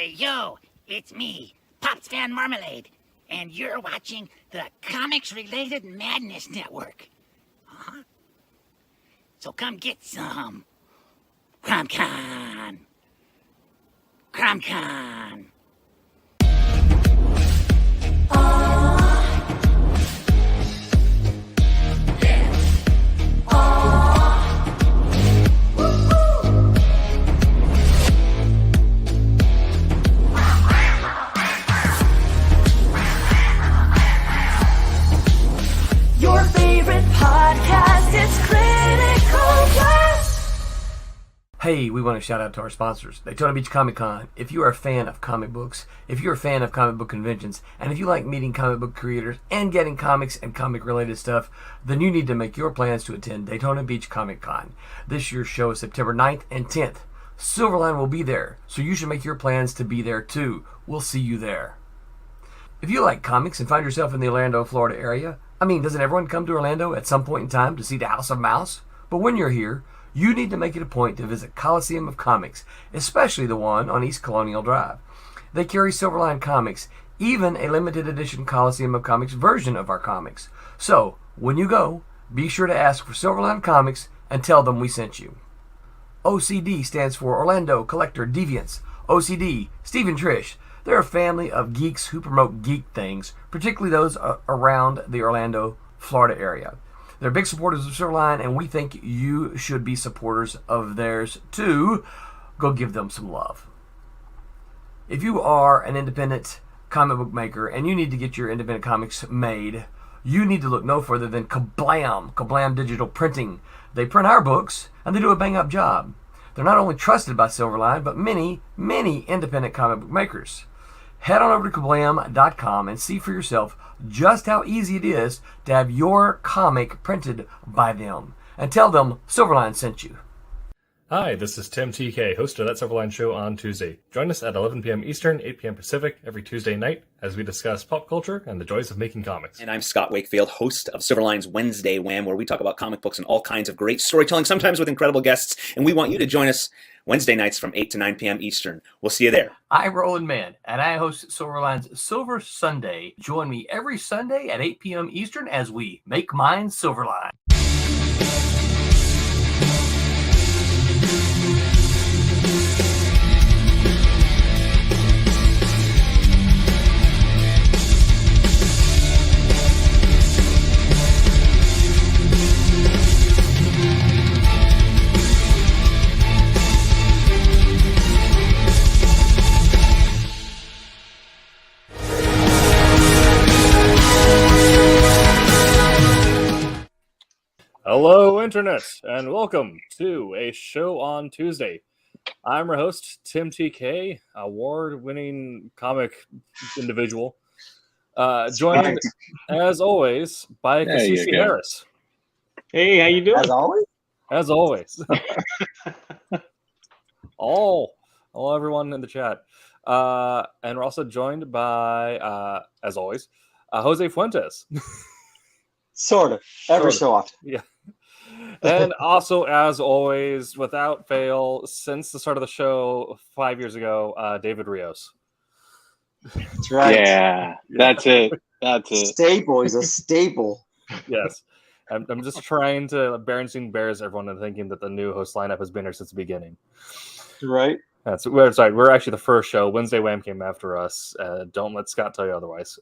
Hey, yo, it's me, Pops Van Marmalade, and you're watching the Comics-Related Madness Network. So come get some. CromCon. CromCon. Your favorite podcast is Critical Blast. Hey, we want to shout out to our sponsors, Daytona Beach Comic Con. If you are a fan of comic books, if you're a fan of comic book conventions, and if you like meeting comic book creators and getting comics and comic-related stuff, then you need to make your plans to attend Daytona Beach Comic Con. This year's show is September 9th and 10th. Silverline will be there, so you should make your plans to be there too. We'll see you there. If you like comics and find yourself in the Orlando, Florida area, doesn't everyone come to Orlando at some point in time to see the House of Mouse? But when you're here, you need to make it a point to visit Coliseum of Comics, especially the one on East Colonial Drive. They carry Silverline comics, even a limited edition Coliseum of Comics version of our comics. So, when you go, be sure to ask for Silverline Comics and tell them we sent you. OCD stands for Orlando Collector Deviants. OCD, Steve and Trish. They're a family of geeks who promote geek things, particularly those around the Orlando, Florida area. They're big supporters of Silverline, and we think you should be supporters of theirs too. Go give them some love. If you are an independent comic book maker and you need to get your independent comics made, you need to look no further than Kablam Digital Printing. They print our books, and they do a bang-up job. They're not only trusted by Silverline, but many, many independent comic book makers. Head on over to kablam.com and see for yourself just how easy it is to have your comic printed by them. And tell them Silverline sent you. Hi, this is Tim TK, host of That Silverline Show on Tuesday. Join us at 11 p.m. Eastern, 8 p.m. Pacific every Tuesday night as we discuss pop culture and the joys of making comics. And I'm Scott Wakefield, host of Silverline's Wednesday Wham, where we talk about comic books and all kinds of great storytelling, sometimes with incredible guests. And we want you to join us Wednesday nights from 8 to 9 p.m. Eastern. We'll see you there. I'm Roland Mann, and I host Silverline's Silver Sunday. Join me every Sunday at 8 p.m. Eastern as we make mine Silverline. Hello, Internet, and welcome to a show on Tuesday. I'm your host, Tim TK, award-winning comic individual, joined, as always, by Casey Harris. Hey, how you doing? As always. all everyone in the chat. And we're also joined by, as always, Jose Fuentes. Sort of. Ever so often. Yeah. And also, as always, without fail, since the start of the show 5 years ago, David Rios. That's right. Yeah, that's it. That's it. Staple. He's a staple. Yes. I'm just trying to Berenstain Bears everyone into thinking that the new host lineup has been here since the beginning. Right. We're actually the first show. Wednesday Wham came after us. Don't let Scott tell you otherwise.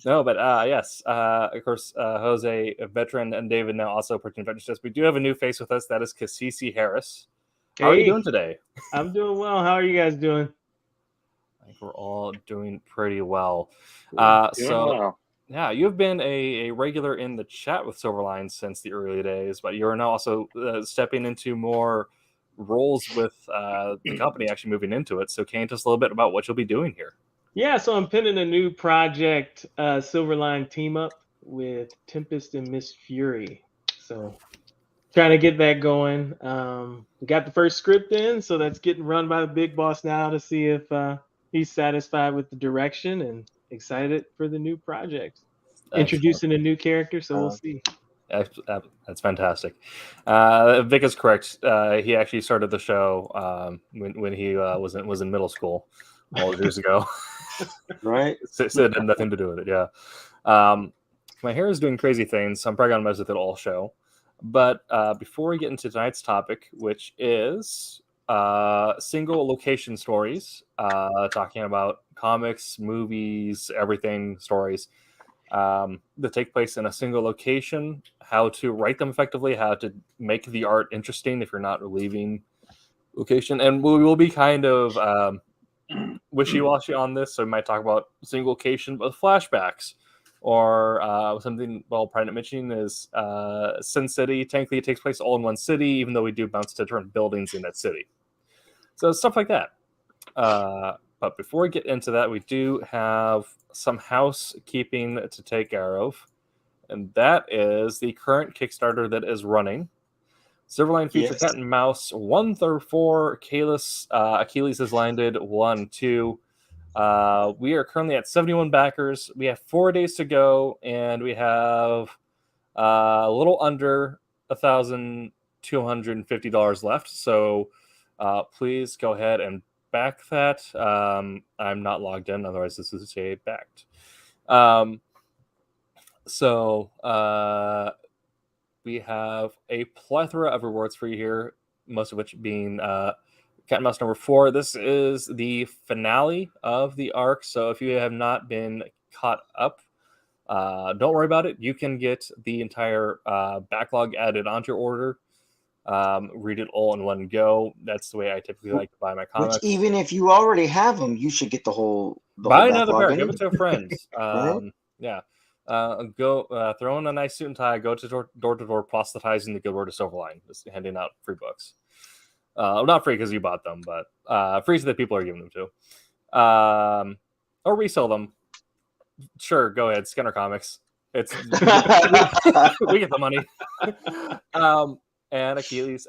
No, but yes, of course, Jose, a veteran, and David now also approaching veteran. We do have a new face with us. That is Casey Harris. How are you doing today? I'm doing well. How are you guys doing? I think we're all doing pretty well. Yeah, you've been a regular in the chat with Silverline since the early days, but you're now also stepping into more roles with the company, actually moving into it. So can you tell us a little bit about what you'll be doing here? Yeah, so I'm pinning a new project, Silverline Team Up with Tempest and Miss Fury. So trying to get that going. We got the first script in, so that's getting run by the big boss now to see if he's satisfied with the direction and excited for the new project. Introducing a new character, so we'll see. That's fantastic. Vic is correct. He actually started the show when he was in middle school all those years ago. Right? So it had nothing to do with it. Yeah. My hair is doing crazy things, so I'm probably gonna mess with it all show. But before we get into tonight's topic, which is single location stories, talking about comics, movies, everything stories that take place in a single location, how to write them effectively, how to make the art interesting if you're not leaving location. And we will be kind of wishy-washy on this, so we might talk about single location with flashbacks. Or something, well, Private mentioning is Sin City. Technically, it takes place all in one city, even though we do bounce to different buildings in that city. So stuff like that. But before we get into that, we do have some housekeeping to take care of. And that is the current Kickstarter that is running. Silverline feature Yes. Cat and Mouse 1 through 4. Achilles has landed 1, 2. We are currently at 71 backers. We have 4 days to go, and we have a little under $1,250 left. So please go ahead and back that. I'm not logged in, otherwise this is a backed. We have a plethora of rewards for you here, most of which being Cat and Mouse number 4. This is the finale of the arc, so if you have not been caught up, don't worry about it. You can get the entire backlog added onto your order. Read it all in one go. That's the way I typically like to buy my comics. Which even if you already have them, you should get the whole Buy another backlog pair. Give it to a friend. Right? Yeah. Go throw in a nice suit and tie. Go to door to door, proselytizing the good word of Silverline, just handing out free books. Not free because you bought them, but free so that people are giving them to. Or resell them. Sure, go ahead. Skinner Comics. It's we get the money. And Achilles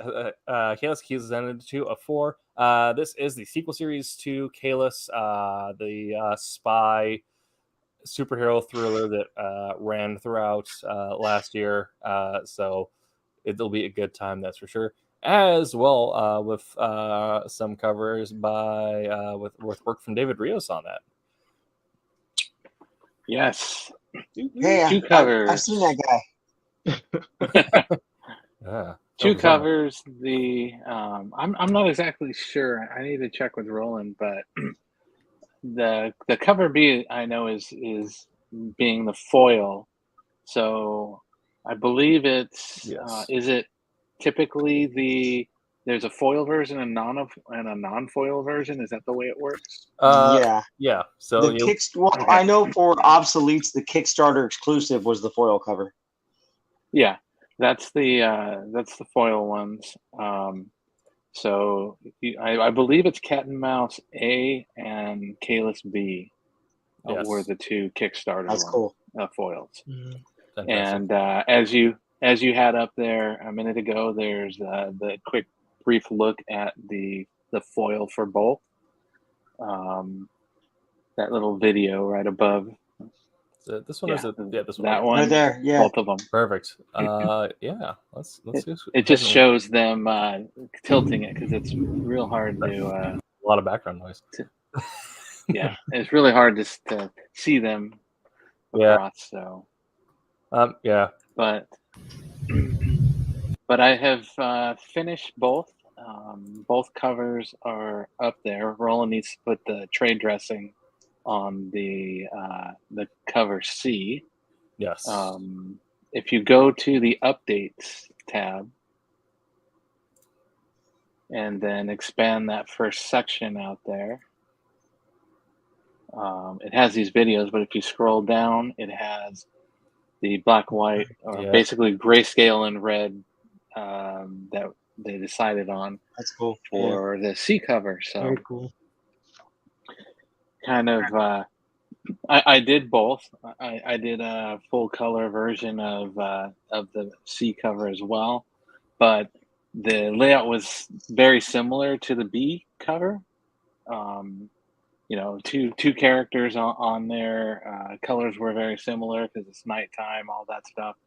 is ended to a 4. This is the sequel series to Kalis, the spy superhero thriller that ran throughout last year. So it'll be a good time, that's for sure. As well with some covers by with work from David Rios on that. Yes. Hey, Two covers. I've seen that guy. Yeah. Two covers. The I'm not exactly sure. I need to check with Roland, but the cover B I know is being the foil. So I believe it's Yes. is it typically there's a foil version and a non-foil version? Is that the way it works? Yeah. Yeah. So Okay. I know for Obsoletes, the Kickstarter exclusive was the foil cover. Yeah, that's the foil ones. So I believe it's Cat and Mouse A and Kalis B were the two Kickstarter That's cool. foils. Mm-hmm. And as you had up there a minute ago, there's the quick brief look at the foil for both. That little video right above. This one is this one. That one right there. Yeah, both of them. Perfect. Yeah. Let's. It just shows them tilting it because it's real hard to. A lot of background noise. Yeah, it's really hard to see them across. So. Yeah. But I have finished both. Both covers are up there. Roland needs to put the trade dressing on the cover C. Yes. If you go to the updates tab and then expand that first section out there, it has these videos, but if you scroll down, it has the black, white, or basically grayscale and red that they decided on. That's cool for the C cover. So very cool. Kind of, I did both. I did a full color version of the C cover as well, but the layout was very similar to the B cover. Two characters on there. Colors were very similar because it's nighttime, all that stuff.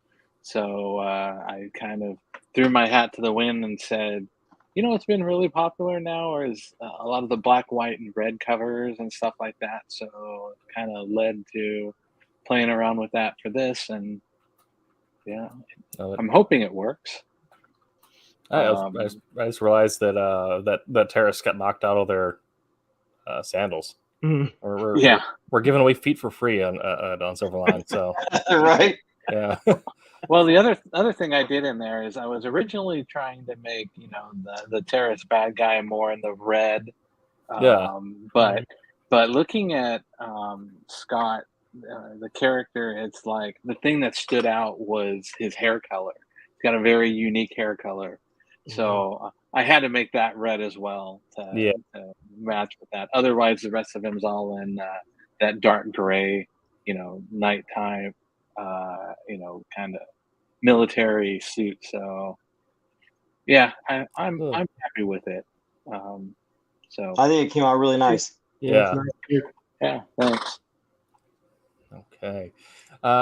So I kind of threw my hat to the wind and said, you know, what's been really popular now is a lot of the black, white, and red covers and stuff like that. So it kind of led to playing around with that for this, and yeah, I'm hoping it works. I just realized that that terrorists got knocked out of their sandals. Mhm. We're giving away feet for free on Silverline. So Right? yeah, Well, the other thing I did in there is I was originally trying to make, you know, the terrorist bad guy more in the red, Yeah. but looking at Scott, the character, it's like the thing that stood out was his hair color. He's got a very unique hair color, so I had to make that red as well to match with that. Otherwise, the rest of him's all in that dark gray, you know, nighttime, you know, kind of military suit. So yeah, I'm happy with it. So I think it came out really nice. Yeah. yeah, thanks. Okay.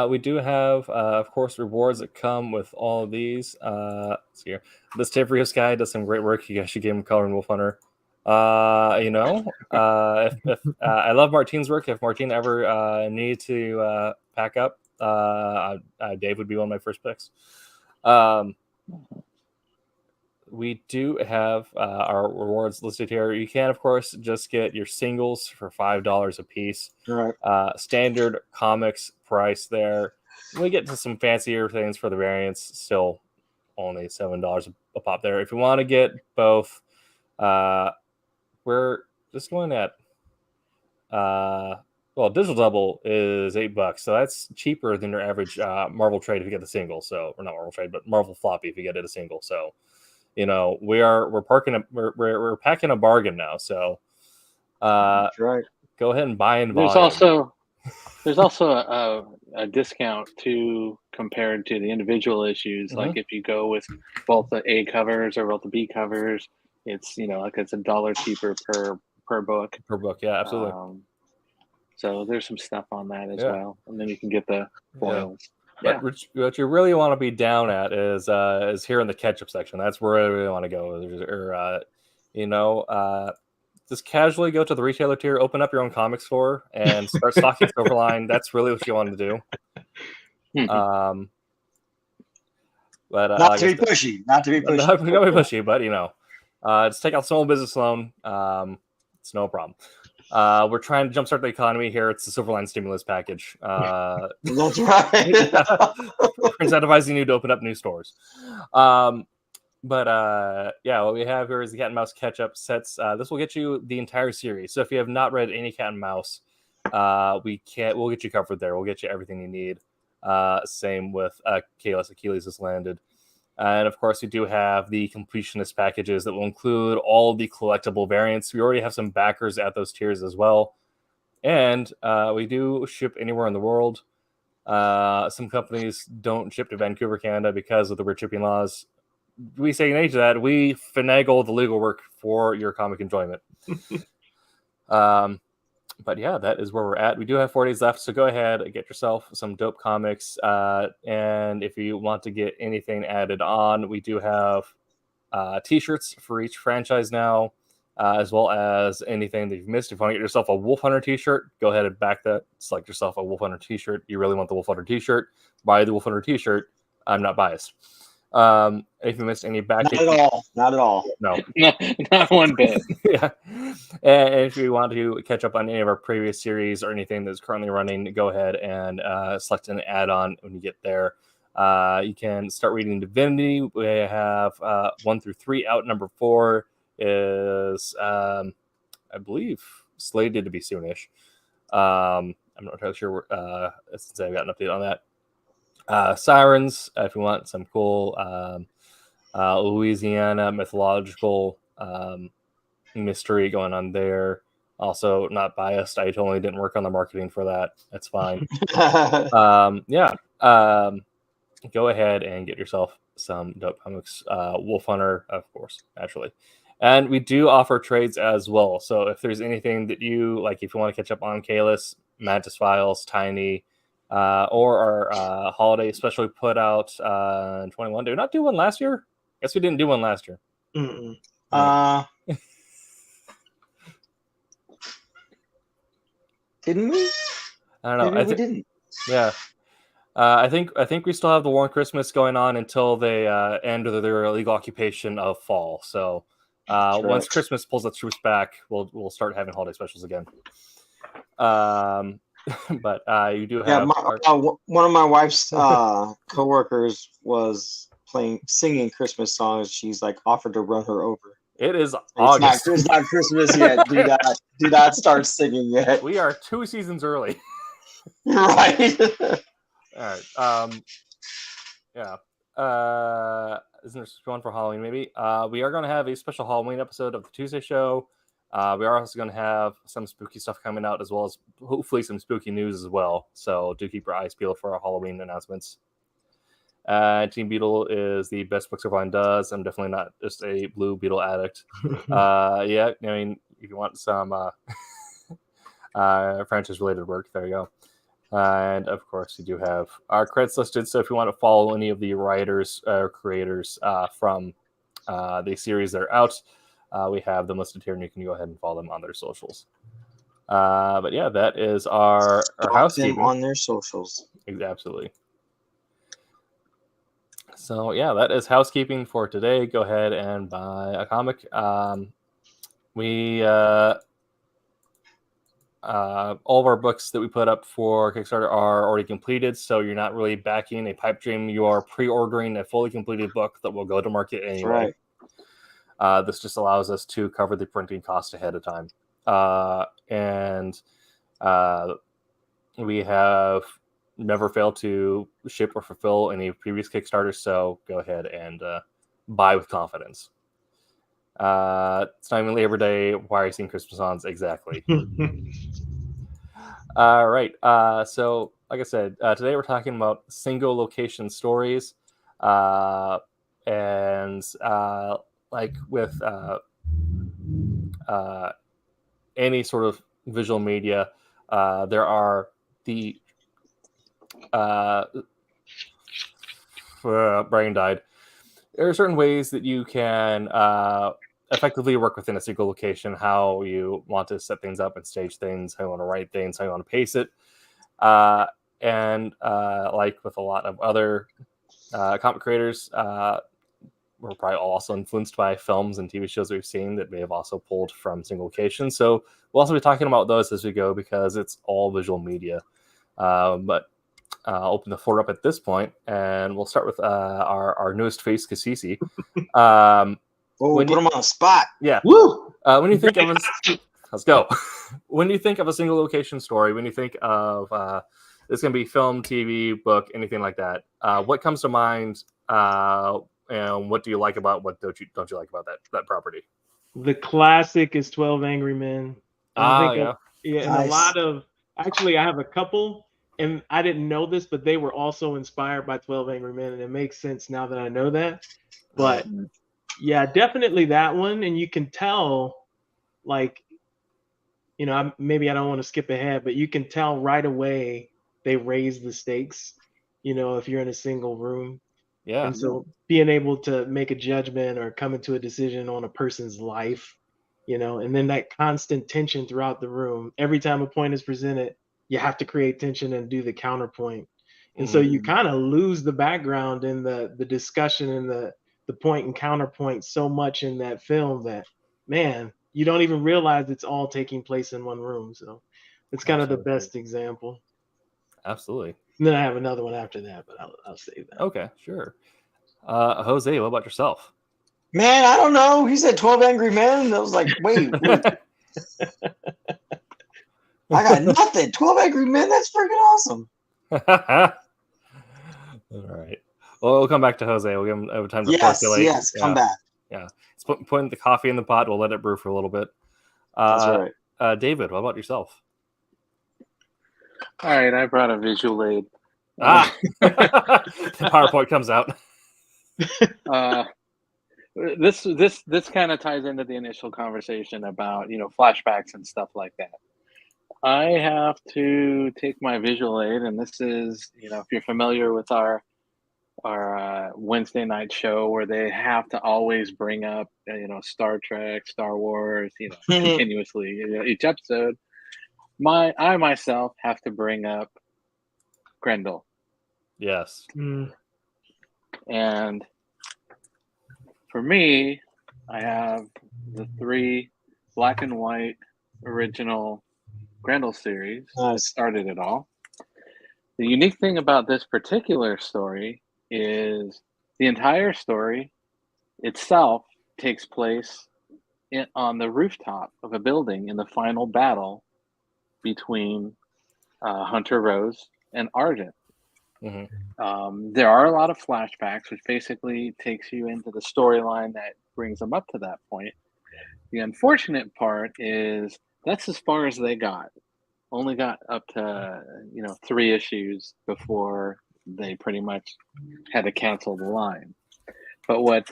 We do have, of course, rewards that come with all of these. Let's see here. This Tivrius guy does some great work. You guys should give him color in Wolf Hunter. You know, if I love Martine's work. If Martine ever needed to pack up, Dave would be one of my first picks. We do have our rewards listed here. You can, of course, just get your singles for $5 a piece. Right. Standard comics price there. We get to some fancier things for the variants, still only $7 a pop there. If you want to get both, we're just going at well, Digital Double is $8, so that's cheaper than your average Marvel trade if you get the single. So, or not Marvel trade, but Marvel floppy if you get it a single. So, you know, we're packing a bargain now. So, That's right. Go ahead and buy in volume. There's also a discount too compared to the individual issues. Like if you go with both the A covers or both the B covers, it's, you know, like it's $1 cheaper per book. Per book, yeah, absolutely. So there's some stuff on that as well, and then you can get the foils. But what you really want to be down at is here in the catch-up section. That's where I really want to go. Or you know, just casually go to the retailer tier, open up your own comic store, and start stocking Silverline. That's really what you want to do. But not to be pushy. Not to be pushy, but you know, just take out small business loan. It's no problem. We're trying to jumpstart the economy here. It's the Silverline stimulus package. That's right. We're incentivizing you to open up new stores. But yeah, what we have here is the Cat and Mouse catch-up sets. This will get you the entire series. So if you have not read any Cat and Mouse, we'll get you covered there. We'll get you everything you need. Same with Kalis. Achilles has landed. And of course, we do have the completionist packages that will include all the collectible variants. We already have some backers at those tiers as well. And we do ship anywhere in the world. Some companies don't ship to Vancouver, Canada because of the weird shipping laws. We say nay to that. We finagle the legal work for your comic enjoyment. But yeah, that is where we're at. We do have 4 days left, so go ahead and get yourself some dope comics. And if you want to get anything added on, we do have t-shirts for each franchise now, as well as anything that you've missed. If you want to get yourself a Wolf Hunter t-shirt, go ahead and back that. Select yourself a Wolf Hunter t-shirt. You really want the Wolf Hunter t-shirt, buy the Wolf Hunter t-shirt. I'm not biased. If you missed any back, not at all. No, not one bit. Yeah. And if you want to catch up on any of our previous series or anything that's currently running, go ahead and select an add-on when you get there. You can start reading Divinity. We have 1 through 3 out. Number 4 is, I believe, slated to be soonish. I'm not entirely sure since I've got an update on that. Sirens, if you want some cool Louisiana mythological mystery going on there. Also, not biased. I totally didn't work on the marketing for that. That's fine. Go ahead and get yourself some dope comics. Wolf Hunter, of course, naturally. And we do offer trades as well. So if there's anything that you like, if you want to catch up on Kalis, Mantis Files, Tiny, or our holiday special we put out in 21. Did we not do one last year? Guess we didn't do one last year. Mm-mm. Didn't we? I don't know. Maybe we didn't. Yeah. I think we still have the Warm Christmas going on until they end their illegal occupation of fall. So once Correct. Christmas pulls the troops back, we'll start having holiday specials again. But you do Yeah, have one of my wife's coworkers was singing Christmas songs. She's like offered to run her over. it is August. It's not Christmas yet. Do not start singing yet. We are 2 seasons early. Right. All right. Yeah. Isn't there one for Halloween? Maybe. We are going to have a special Halloween episode of the Tuesday show. We are also going to have some spooky stuff coming out, as well as hopefully some spooky news as well. So do keep your eyes peeled for our Halloween announcements. Team Beetle is the best book Silverline does. I'm definitely not just a Blue Beetle addict. Yeah, I mean, if you want some franchise-related work, there you go. And of course, you do have our credits listed. So if you want to follow any of the writers or creators from the series that are out, we have them listed here, and you can go ahead and follow them on their socials. But yeah, that is our housekeeping them on their socials. Absolutely. So yeah, that is housekeeping for today. Go ahead and buy a comic. All of our books that we put up for Kickstarter are already completed, so you're not really backing a pipe dream. You are pre-ordering a fully completed book that will go to market anyway. Right. This just allows us to cover the printing cost ahead of time. And we have never failed to ship or fulfill any previous Kickstarters, so go ahead and buy with confidence. It's not even Labor Day. Why are you seeing Christmas songs? Exactly. All right. So, like I said, today we're talking about single location stories. And like with any sort of visual media, there are the brain died. There are certain ways that you can effectively work within a single location, how you want to set things up and stage things, how you want to write things, how you want to pace it. And like with a lot of other comic creators, we're probably also influenced by films and TV shows we've seen that may have also pulled from single locations. So we'll also be talking about those as we go, because it's all visual media. But I'll open the floor up at this point, and we'll start with our newest face, Kasisi. Put him on the spot. Yeah. Woo! When you think of let's go. When you think of a single location story, when you think of it's going to be film, TV, book, anything like that, what comes to mind? And what do you like about? What don't you like about that property? The classic is 12 Angry Men. Yeah. Yeah, and a lot of actually, I have a couple. And I didn't know this, but they were also inspired by 12 Angry Men, and it makes sense now that I know that. But yeah, definitely that one. And you can tell, like, you know, maybe I don't want to skip ahead, but you can tell right away they raise the stakes, you know, if you're in a single room. Yeah. And so being able to make a judgment or come into a decision on a person's life, you know, and then that constant tension throughout the room. Every time a point is presented, you have to create tension and do the counterpoint. And so you kind of lose the background in the discussion and the point and counterpoint so much in that film that, man, you don't even realize it's all taking place in one room. So it's kind of the best example. Absolutely. And then I have another one after that, but I'll save that. Okay, sure. Jose, what about yourself? Man, I don't know. He said 12 Angry Men. And I was like, wait. I got nothing. 12 Angry Men? That's freaking awesome. All right. Well, we'll come back to Jose. We'll give him time to percolate. Yes, come back. Yeah. It's putting the coffee in the pot. We'll let it brew for a little bit. That's right. David, what about yourself? All right, I brought a visual aid. The PowerPoint comes out. This kind of ties into the initial conversation about, you know, flashbacks and stuff like that. I have to take my visual aid, and this is, if you're familiar with our Wednesday night show where they have to always bring up, Star Trek, Star Wars, continuously, each episode. I myself have to bring up Grendel, Yes. and for me, I have the 3 black and white original Grendel series that started it all. The unique thing about this particular story is the entire story itself takes place on the rooftop of a building in the final battle between Hunter Rose and Argent. There are a lot of flashbacks, which basically takes you into the storyline that brings them up to that point. The unfortunate part is that's as far as they got. Only got up to 3 issues before they pretty much had to cancel the line. But what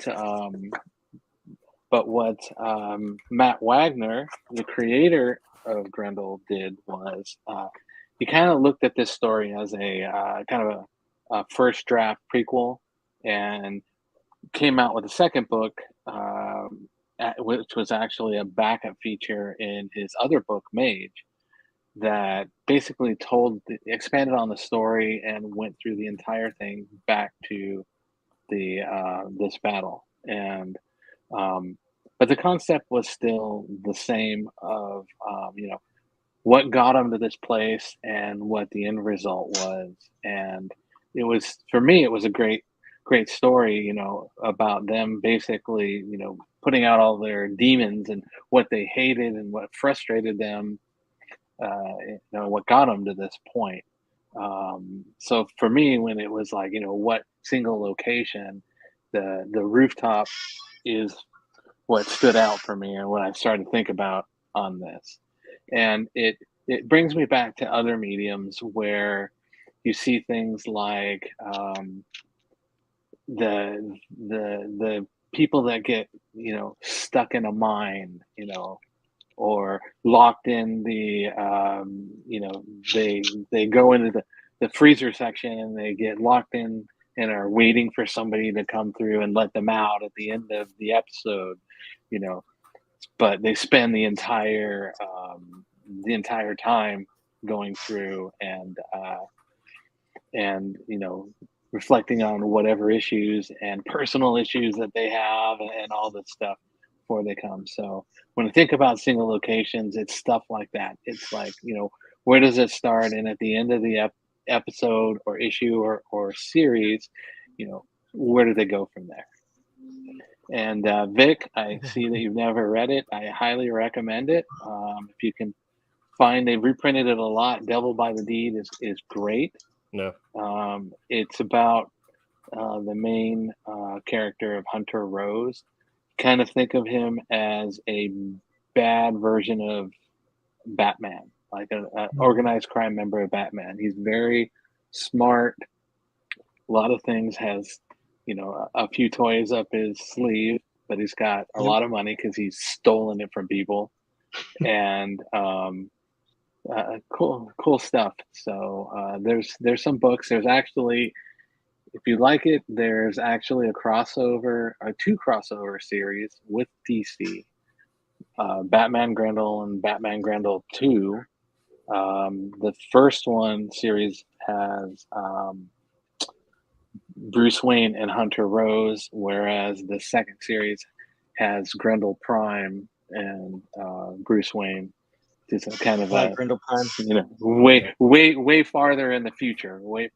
Matt Wagner, the creator of Grendel, did was he kind of looked at this story as a kind of a first draft prequel, and came out with a second book, which was actually a backup feature in his other book, Mage, that basically expanded on the story and went through the entire thing back to the this battle. And but the concept was still the same of what got them to this place and what the end result was. And it was, for me, it was a great story, about them basically, putting out all their demons and what they hated and what frustrated them, what got them to this point. So for me, when it was like, what single location, the rooftop is what stood out for me and what I started to think about on this. And it brings me back to other mediums where you see things like the people that get stuck in a mine, or locked in the they go into the freezer section and they get locked in and are waiting for somebody to come through and let them out at the end of the episode, but they spend the entire time going through and reflecting on whatever issues and personal issues that they have and all this stuff before they come. So when I think about single locations, it's stuff like that. It's like, where does it start? And at the end of the episode or issue or series, where do they go from there? And Vic, I see that you've never read it. I highly recommend it. If you can find, they've reprinted it a lot. Devil by the Deed is great. No. It's about the main character of Hunter Rose. Kind of think of him as a bad version of Batman, like an organized crime member of Batman. He's very smart. A lot of things, has a few toys up his sleeve, but he's got a lot of money because he's stolen it from people, and cool stuff. So there's some books. There's actually, if you like it, there's actually a crossover, 2 crossover series with DC, Batman Grendel and Batman Grendel 2. The first one series has Bruce Wayne and Hunter Rose, whereas the second series has Grendel Prime and Bruce Wayne. It's kind of a Grendel Prime, way farther in the future, with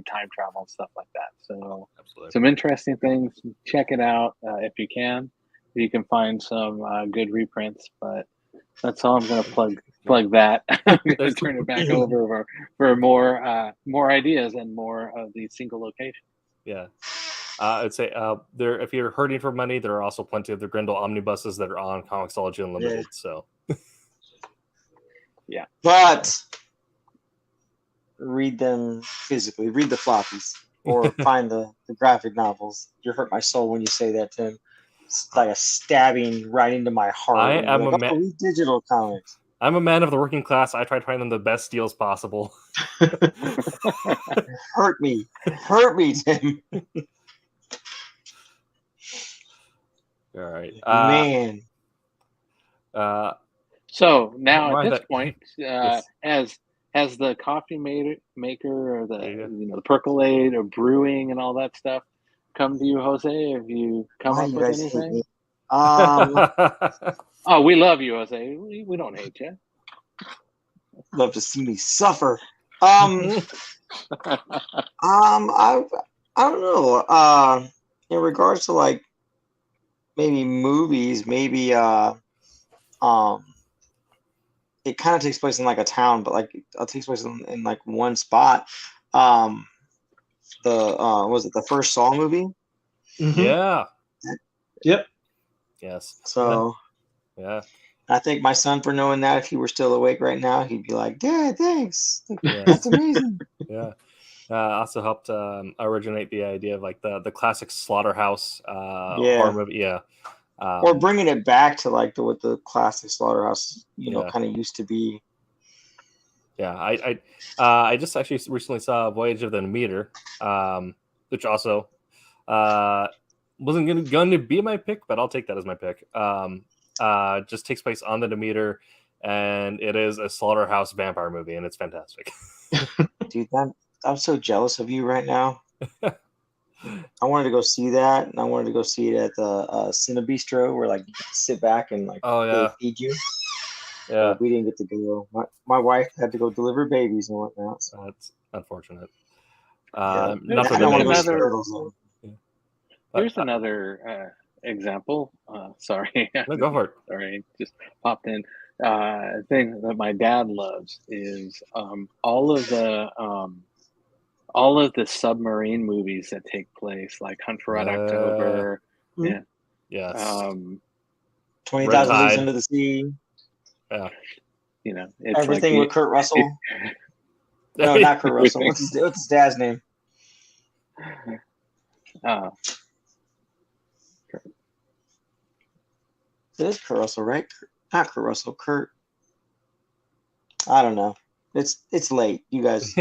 time travel and stuff like that. So Absolutely. Some interesting things. Check it out if you can. You can find some good reprints, but that's all I'm going to plug that. I'm going to turn it back over for more ideas and more of the single location. Yeah. I'd say there. If you're hurting for money, there are also plenty of the Grendel omnibuses that are on Comixology Unlimited. Yeah. So, yeah. but read them physically. Read the floppies or find the graphic novels. You hurt my soul when you say that, Tim. It's like a stabbing right into my heart. I am read digital comics. I'm a man of the working class. I try to find them the best deals possible. Hurt me, Tim. All right. Man, So now Why at this that- point, Yes. has the coffee maker or the Yeah. the percolate or brewing and all that stuff come to you, Jose? Have you come why up do you with guys hate anything? me? Oh, we love you, Jose. We don't hate you. Love to see me suffer. I don't know. In regards to like maybe movies, maybe it kind of takes place in like a town, but like it takes place in like one spot. Was it the First Saw movie? Mhm. Yeah. Yep. Yes. So Yeah. I thank my son for knowing that. If he were still awake right now, he'd be like, "Dad, thanks. Yeah. That's amazing." Yeah. Also helped originate the idea of like the classic slaughterhouse Yeah. horror movie. Yeah. Or bringing it back to like what the classic Slaughterhouse, Yeah. kind of used to be. Yeah. I just actually recently saw Voyage of the Demeter, which also wasn't going to be my pick, but I'll take that as my pick. Just takes place on the Demeter, and it is a slaughterhouse vampire movie, and it's fantastic. Dude, I'm so jealous of you right now. I wanted to go see that, and I wanted to go see it at the Cinebistro, where like you sit back and like Oh, they yeah. feed you. Yeah. But we didn't get to go. My wife had to go deliver babies and whatnot. So. That's unfortunate. Yeah. Not for I the don't want to go babies. see Turtles, though. Here's another example. Sorry. No, go for it. Sorry, just popped in. Thing that my dad loves is all of the submarine movies that take place, like Hunt for Red October. Yeah. Yes. 20,000 Leagues Tide. Under the Sea. Yeah. It's Everything like with Kurt Russell. No, not Kurt Russell. What's his dad's name? It is Kurt Russell, right? Not Kurt Russell. Kurt. I don't know. It's late, you guys.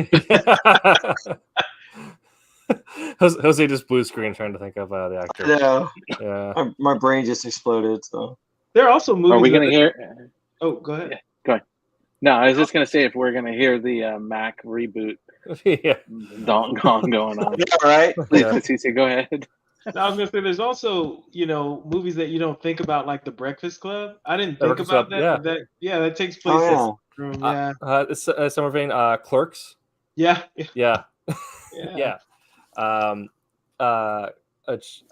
Jose just blue screen trying to think of the actor. No, Yeah. my brain just exploded. So There are also movies. Are we gonna that- hear? Oh, go ahead. No, I was just gonna say if we're gonna hear the Mac reboot Yeah. going on. yeah, right. Yeah. Cece, go ahead. No, I was gonna say there's also movies that you don't think about, like The Breakfast Club. I didn't think Breakfast about Club, that. yeah. That takes place. Oh, in yeah. room. Yeah, Summer vein. Clerks. yeah, Yeah. yeah. Yeah. It's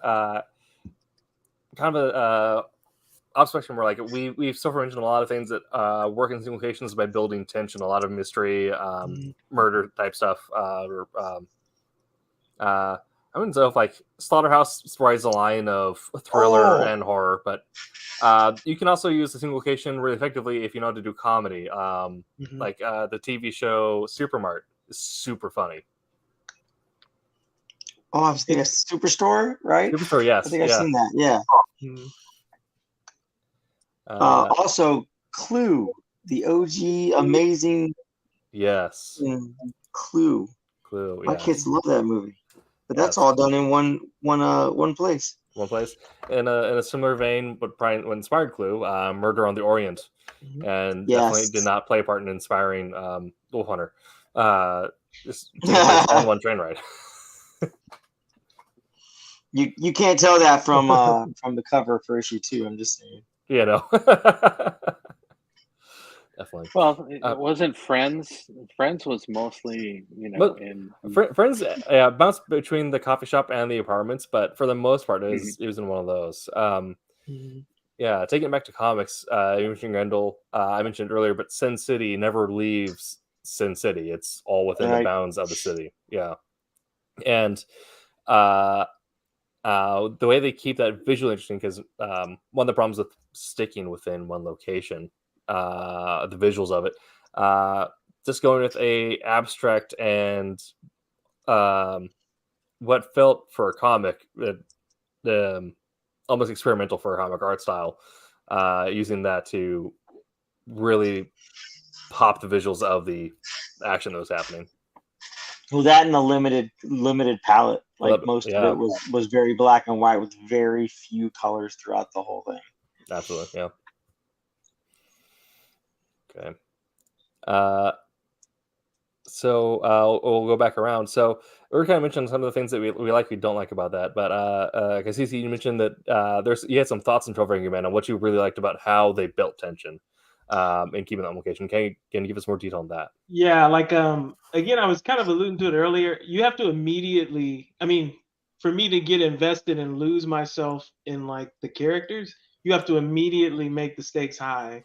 kind of a observation where like we've so far mentioned a lot of things that work in single locations by building tension, a lot of mystery, murder type stuff. I wouldn't know if like Slaughterhouse rides the line of thriller and horror, but you can also use the single location really effectively if you know how to do comedy. Like the TV show Supermart is super funny. Oh, I was thinking Superstore, right? Superstore, yes. I think I've seen that. Yeah. Mhm. Also, Clue, the OG amazing Yes. Clue. Clue. My Yeah. kids love that movie. But Yes. that's all done in one place. One place. In a similar vein, but probably when inspired Clue, Murder on the Orient, and definitely did not play a part in inspiring Wolf Hunter. Just on one train ride. You can't tell that from the cover for issue 2. I'm just saying. Yeah, no. Definitely. Well, it wasn't Friends. Friends was mostly, But in Friends bounced between the coffee shop and the apartments, but for the most part, it was in one of those. Yeah, taking it back to comics, you mentioned Grendel. I mentioned earlier, but Sin City never leaves Sin City. It's all within the bounds of the city. Yeah, and the way they keep that visually interesting, because one of the problems with sticking within one location, the visuals of it, just going with a abstract and what felt for a comic, almost experimental for a comic art style, using that to really pop the visuals of the action that was happening. Well, that and the limited palette. Like most of Yeah. it was very black and white with very few colors throughout the whole thing. Absolutely, yeah. Okay. So we'll go back around. So we're kind of mentioning some of the things that we like, we don't like about that. But Casey, you mentioned that you had some thoughts on 12 Angry Men on what you really liked about how they built tension and keeping that on location. Can you give us more detail on that? Yeah, like again, I was kind of alluding to it earlier. You have to immediately, I mean, for me to get invested and lose myself in like the characters, you have to immediately make the stakes high.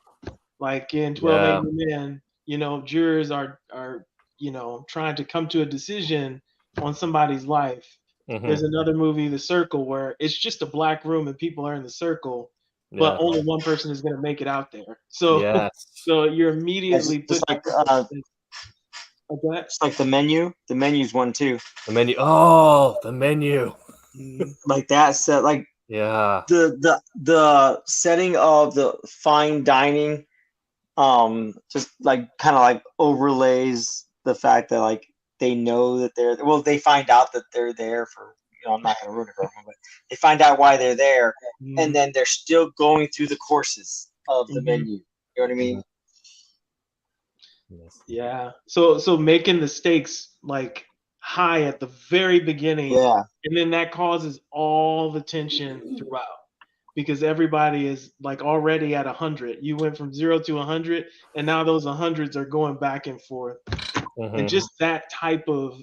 Like in 12 Yeah. Angry Men, jurors are trying to come to a decision on somebody's life. There's another movie, The Circle, where it's just a black room and people are in the circle, but Yeah. only one person is going to make it out there. So, Yes. so you're immediately It's like okay. it's like the menu. The menu's one too. The menu. Oh, the menu. Like that set. Like Yeah. the setting of the fine dining, just like kind of like overlays the fact that like they know that they find out that they're there for, I'm not going to ruin it for everyone, but they find out why they're there, and then they're still going through the courses of the menu. You know what I mean? Yes. Yeah. So making the stakes like high at the very beginning, Yeah. and then that causes all the tension throughout because everybody is like already at 100. You went from 0 to 100, and now those 100s are going back and forth. And just that type of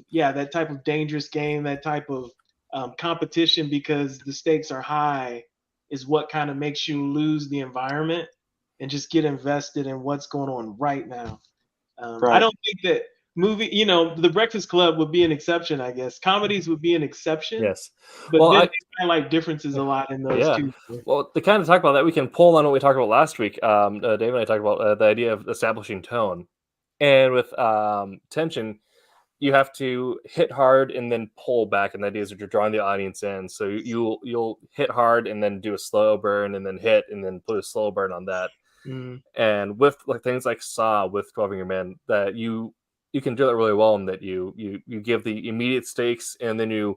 dangerous game, that type of competition, because the stakes are high, is what kind of makes you lose the environment and just get invested in what's going on right now. I don't think that The Breakfast Club would be an exception, I guess. Comedies would be an exception. Yes. But Well, then they highlight differences a lot in those yeah. two. Well, to kind of talk about that, we can pull on what we talked about last week. Dave and I talked about the idea of establishing tone. And with tension, you have to hit hard and then pull back. And the idea is that you're drawing the audience in. So you'll hit hard and then do a slow burn and then hit and then put a slow burn on that. And with like things like Saw with 12 Angry Men, that you can do that really well, in that you give the immediate stakes and then you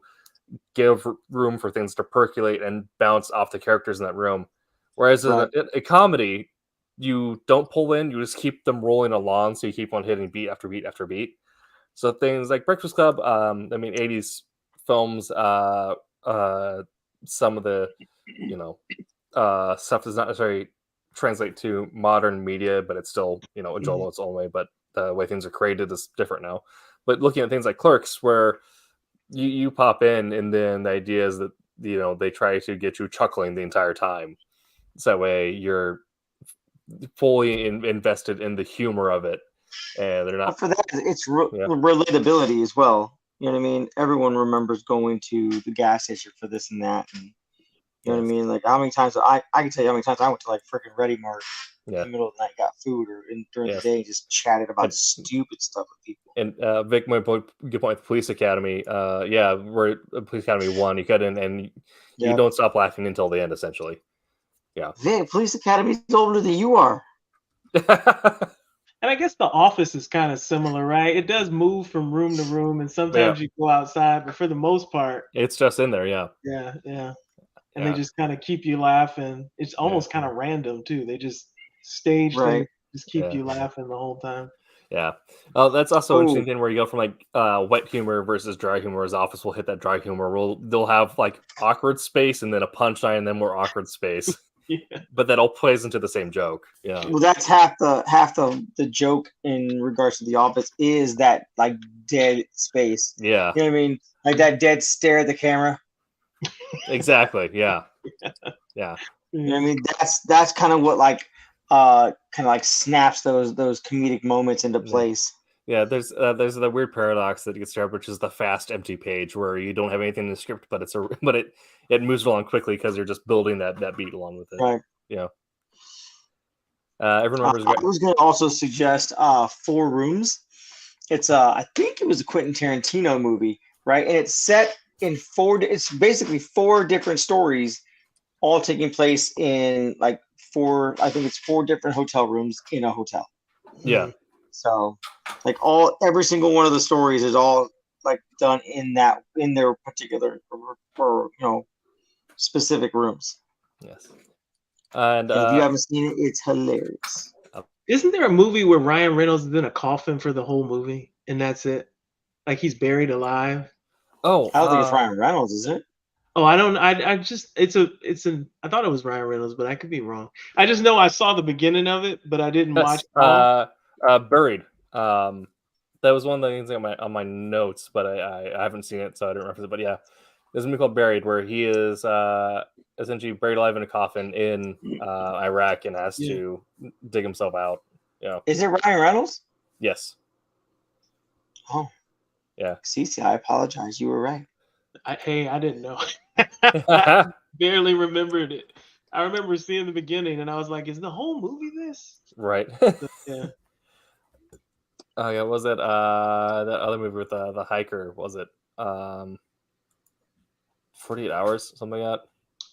give room for things to percolate and bounce off the characters in that room. Whereas in a comedy, you don't pull in, you just keep them rolling along, so you keep on hitting beat after beat after beat. So things like Breakfast Club, 80s films, some of the stuff does not necessarily translate to modern media, but it's still enjoyable in its own way. But the way things are created is different now. But looking at things like Clerks, where you pop in, and then the idea is that they try to get you chuckling the entire time, so that way you're fully invested in the humor of it, and they're not. But for that, it's relatability as well. You know what I mean? Everyone remembers going to the gas station for this and that, and you know what I mean? Like how many times I can tell you how many times I went to like freaking Ready Mart in the middle of the night, got food, or during the day, just chatted about stupid stuff with people. And Vic, my good point with Police Academy. We're Police Academy 1. You cut in and you don't stop laughing until the end, essentially. Yeah. Vic, Police Academy's older than you are. And I guess The Office is kind of similar, right? It does move from room to room, and sometimes you go outside, but for the most part, it's just in there. Yeah. Yeah. And they just kind of keep you laughing. It's almost kind of random too. They just stage things, just keep you laughing the whole time. Yeah. Oh, that's also an interesting thing where you go from like wet humor versus dry humor. As Office will hit that dry humor. They'll have like awkward space and then a punchline and then more awkward space. But that all plays into the same joke. Yeah. Well, that's half the joke in regards to The Office is that like dead space. Yeah. You know what I mean? Like that dead stare at the camera. Exactly. Yeah. Yeah. You know what I mean? That's kind of what like kind of like snaps those comedic moments into place. Yeah, there's the weird paradox that gets started, which is the fast empty page, where you don't have anything in the script, but it moves along quickly because you're just building that beat along with it. Right. Yeah. Everyone remembers. I was going to also suggest 4 Rooms. It's I think it was a Quentin Tarantino movie, right? And it's set in 4. It's basically 4 different stories, all taking place in like I think it's 4 different hotel rooms in a hotel. Yeah. So, like every single one of the stories is all like done in their particular or specific rooms. Yes. And And if you haven't seen it, it's hilarious. Isn't there a movie where Ryan Reynolds is in a coffin for the whole movie and that's it? Like he's buried alive? oh, I don't think it's Ryan Reynolds, is it? Oh, I don't. I just I thought it was Ryan Reynolds, but I could be wrong. I just know I saw the beginning of it, but I didn't watch yes, it all. Buried. That was one of the things on my notes, but I haven't seen it, so I didn't reference it. But yeah, there's a movie called Buried where he is essentially buried alive in a coffin in Iraq and has Yeah. to dig himself out. Yeah. Is it Ryan Reynolds? Yes. Oh. Yeah. Cece, I apologize. You were right. Hey, I didn't know. I barely remembered it. I remember seeing the beginning, and I was like, "Is the whole movie this?" Right. Yeah. Oh yeah, was it that other movie with the hiker? Was it 48 hours, something like that?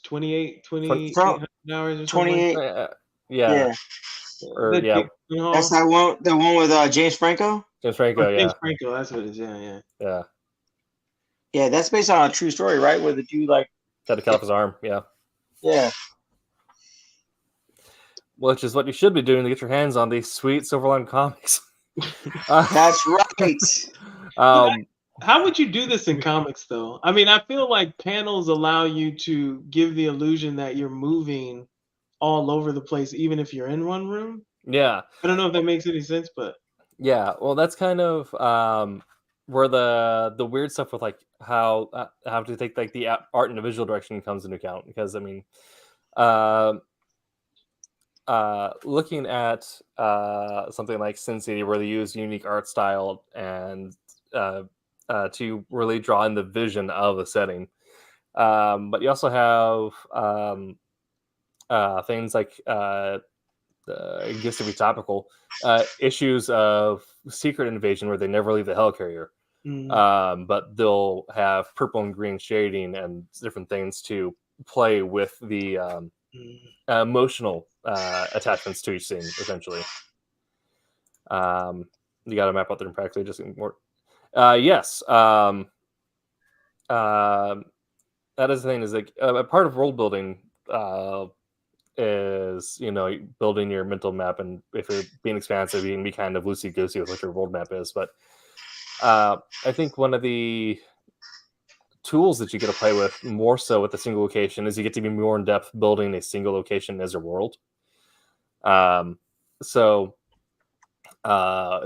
28 From- hours or something. 28. Yeah. Or yeah, That's the one with James Franco. James Franco. Yeah. James Franco. That's what it is. Yeah. Yeah. Yeah, that's based on a true story, right? Where the dude had to cut off his arm. Yeah. Yeah. Which is what you should be doing to get your hands on these sweet Silverline comics. That's right. How would you do this in comics, though? I mean, I feel like panels allow you to give the illusion that you're moving all over the place, even if you're in one room. Yeah. I don't know if that makes any sense, but yeah. Well, that's kind of where the weird stuff with like how to take like the art and the visual direction comes into account. Because I mean, looking at something like Sin City, where they use unique art style and to really draw in the vision of the setting, but you also have things like I guess to be topical, issues of secret invasion where they never leave the helicarrier, but they'll have purple and green shading and different things to play with the emotional attachments to each scene. Essentially, you got to map out them practically. Just more. Yes. That is the thing. Is like a part of world building. Is building your mental map, and if you're being expansive, you can be kind of loosey goosey with what your world map is. But I think one of the tools that you get to play with more so with a single location is you get to be more in depth building a single location as a world. So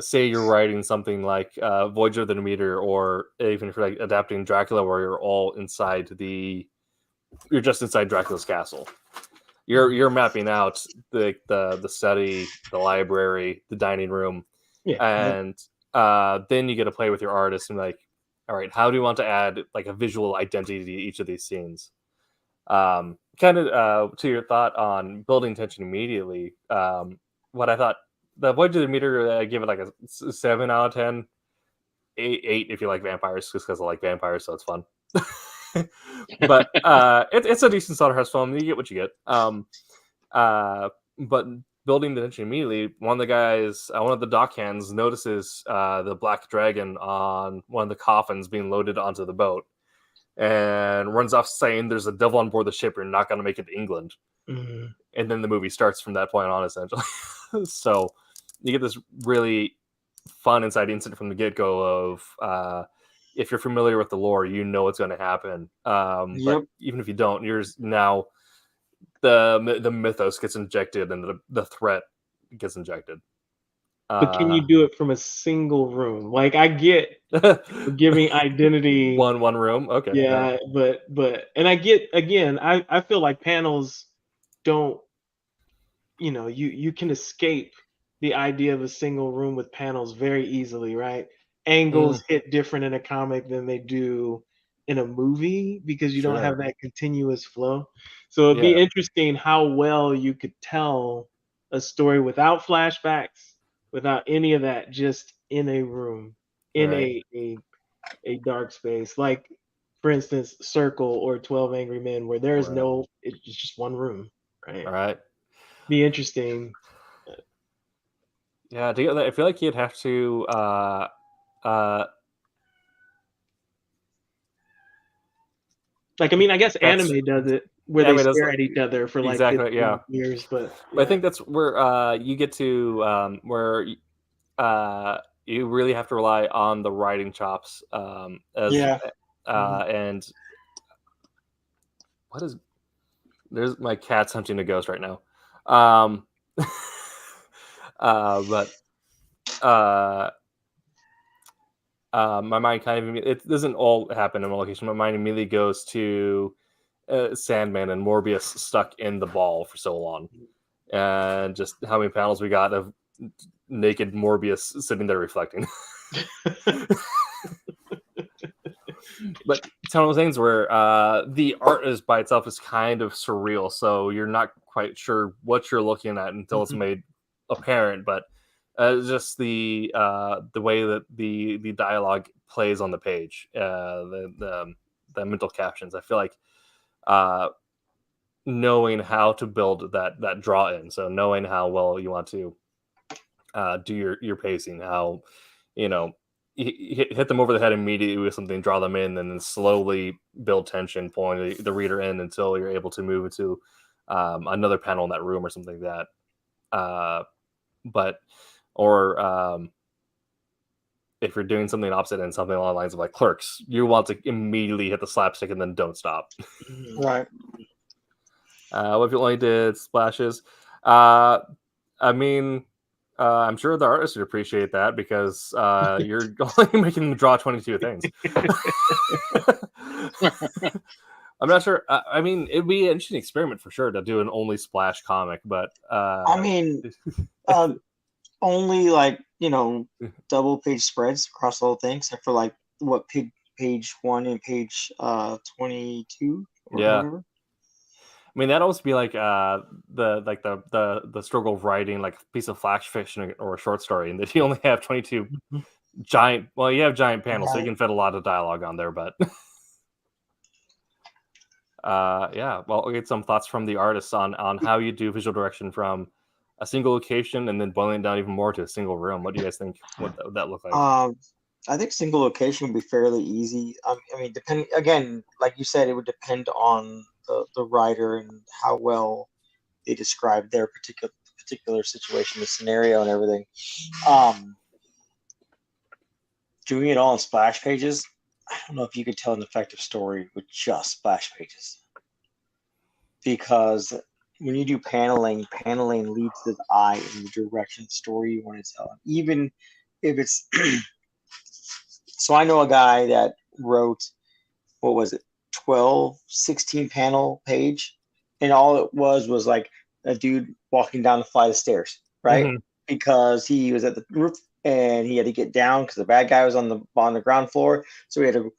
say you're writing something like Voyager of the Demeter, or even if you're like adapting Dracula, where you're all inside you're just inside Dracula's castle. You're mapping out the study, the library, the dining room, and then you get to play with your artist and like, all right, how do you want to add like a visual identity to each of these scenes? Kind of to your thought on building tension immediately. What I thought, the Voyager of the Meter, I give it like a 7 out of 10, 8 if you like vampires, just because I like vampires, so it's fun. But it's a decent Slaughterhouse film. You get what you get. But building the tension immediately, one of the dock hands notices the black dragon on one of the coffins being loaded onto the boat, and runs off saying, "There's a devil on board the ship. You're not going to make it to England." Mm-hmm. And then the movie starts from that point on, essentially. So you get this really fun inside incident from the get-go of if you're familiar with the lore, you know what's going to happen. But even if you don't, now the mythos gets injected and the threat gets injected. But can you do it from a single room? Like, I get giving identity one room, okay, yeah, but and I get, again, I feel like panels don't, you can escape the idea of a single room with panels very easily, right? Angles hit different in a comic than they do in a movie because you don't have that continuous flow. So it'd be interesting how well you could tell a story without flashbacks, without any of that, just in a room, in a dark space. Like, for instance, Circle or 12 Angry Men, where there's it's just one room, right? All right. be interesting. Yeah, to get that, I feel like you'd have to Like, I mean, I guess That's- anime does it where they anime does stare that. at each other for like Exactly, 15 yeah. years, but But I think that's where you get to where you really have to rely on the writing chops Yeah. and what is there's my cat's hunting a ghost right now. But my mind kind of it doesn't all happen in one location. My mind immediately goes to Sandman and Morbius stuck in the ball for so long, and just how many panels we got of naked Morbius sitting there reflecting. But it's one of those things where the art is by itself is kind of surreal, so you're not quite sure what you're looking at until it's made apparent. But just the way that the dialogue plays on the page, the mental captions, I feel like knowing how to build that draw in, so knowing how well you want to do your pacing, how hit them over the head immediately with something, draw them in, and then slowly build tension, pulling the reader in until you're able to move into another panel in that room or something like that. If you're doing something opposite and something along the lines of like Clerks, you want to immediately hit the slapstick and then don't stop. Right. What if you only did splashes? I mean, I'm sure the artist would appreciate that because you're only making them draw 22 things. I'm not sure. I mean, it'd be an interesting experiment for sure to do an only splash comic, but I mean, only like double page spreads across the whole thing, except for like what page 1 and page 22 or yeah. whatever. I mean, that'd also be like the struggle of writing like a piece of flash fiction or a short story, and that you only have 22 giant. Well, you have giant panels, so you can fit a lot of dialogue on there. But yeah, well, we'll get some thoughts from the artists on how you do visual direction from a single location and then boiling it down even more to a single room. What do you guys think? What would that look like? I think single location would be fairly easy. I mean, depending again, like you said, it would depend on the writer and how well they describe their particular situation, the scenario, and everything. Doing it all in splash pages, I don't know if you could tell an effective story with just splash pages, because when you do paneling leads the eye in the direction of the story you want to tell, even if it's. So I know a guy that wrote, what was it, 12, 16 panel page, and all it was like a dude walking down the flight of stairs, right? Mm-hmm. Because he was at the roof and he had to get down because the bad guy was on the ground floor, so he had to go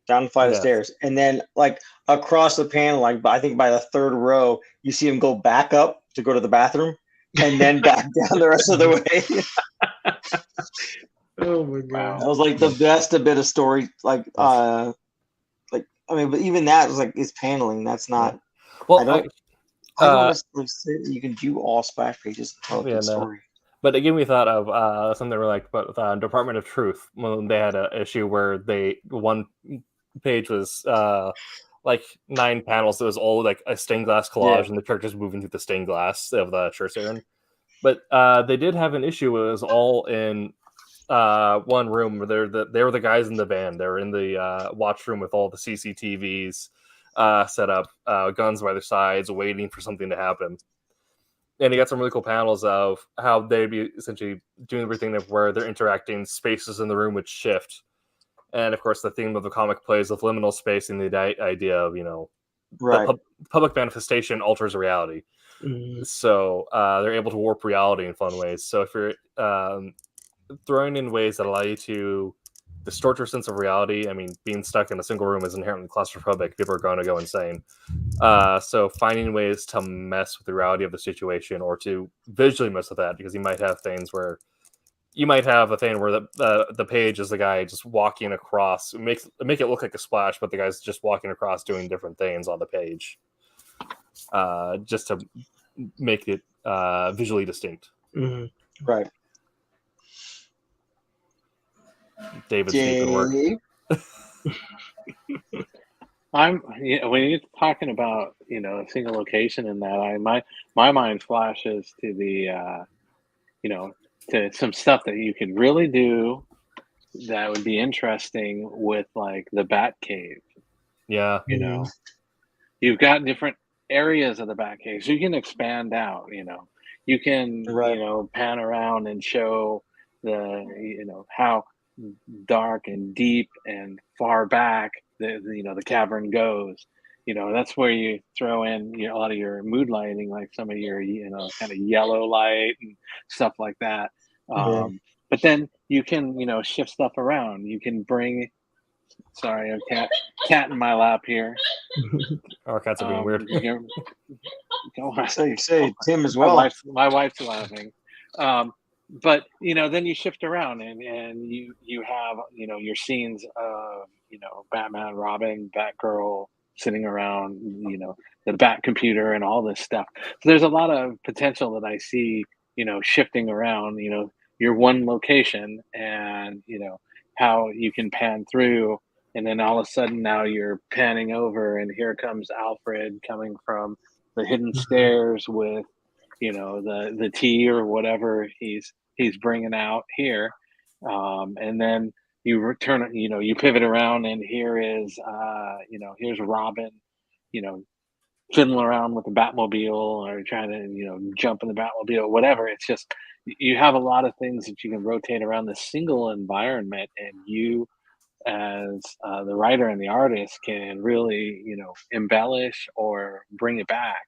down the flight of stairs, and then like across the panel, like I think by the third row, you see him go back up to go to the bathroom, and then back down the rest of the way. Oh my god! That was like the best a bit of story. Like I mean, but even that was like it's paneling. That's not. Well, I don't necessarily say that you can do all splash pages and tell a good story. But it gave me a thought of something like Department of Truth, when they had an issue where one page was like 9 panels. It was all like a stained glass collage, and the characters moving through the stained glass of the church area. But they did have an issue where it was all in one room where they were the guys in the band. They were in the watch room with all the CCTVs set up, guns by their sides, waiting for something to happen. And you got some really cool panels of how they'd be essentially doing everything where they're interacting, spaces in the room would shift. And of course, the theme of the comic plays with liminal space and the idea of, the public manifestation alters reality. Mm-hmm. So they're able to warp reality in fun ways. So if you're throwing in ways that allow you to distort your sense of reality, I mean, being stuck in a single room is inherently claustrophobic. People are going to go insane. So finding ways to mess with the reality of the situation or to visually mess with that, because you might have things where you might have a thing where the page is the guy just walking across, make it look like a splash, but the guy's just walking across doing different things on the page, just to make it visually distinct. Mhm. Right. David's deep in work. Dave? When you're talking about a single location in that, my mind flashes to to some stuff that you could really do that would be interesting with like the Bat Cave. Yeah. You've got different areas of the Bat Cave, so you can expand out. You can Right. pan around and show how dark and deep and far back the cavern goes. That's where you throw in a lot of your mood lighting, like some of your kind of yellow light and stuff like that. Yeah. But then you can shift stuff around. You can bring. Sorry, a cat in my lap here. Our cats are being weird. Go on. So you say Tim as well. My wife's laughing. But then you shift around and you have your scenes of Batman, Robin, Batgirl sitting around the Bat computer and all this stuff. So there's a lot of potential that I see shifting around your one location and how you can pan through, and then all of a sudden now you're panning over and here comes Alfred coming from the hidden stairs with the tea or whatever he's bringing out here, and then you return you pivot around and here is here's Robin fiddling around with the Batmobile or trying to jump in the Batmobile, whatever. It's just you have a lot of things that you can rotate around the single environment, and you as the writer and the artist can really embellish or bring it back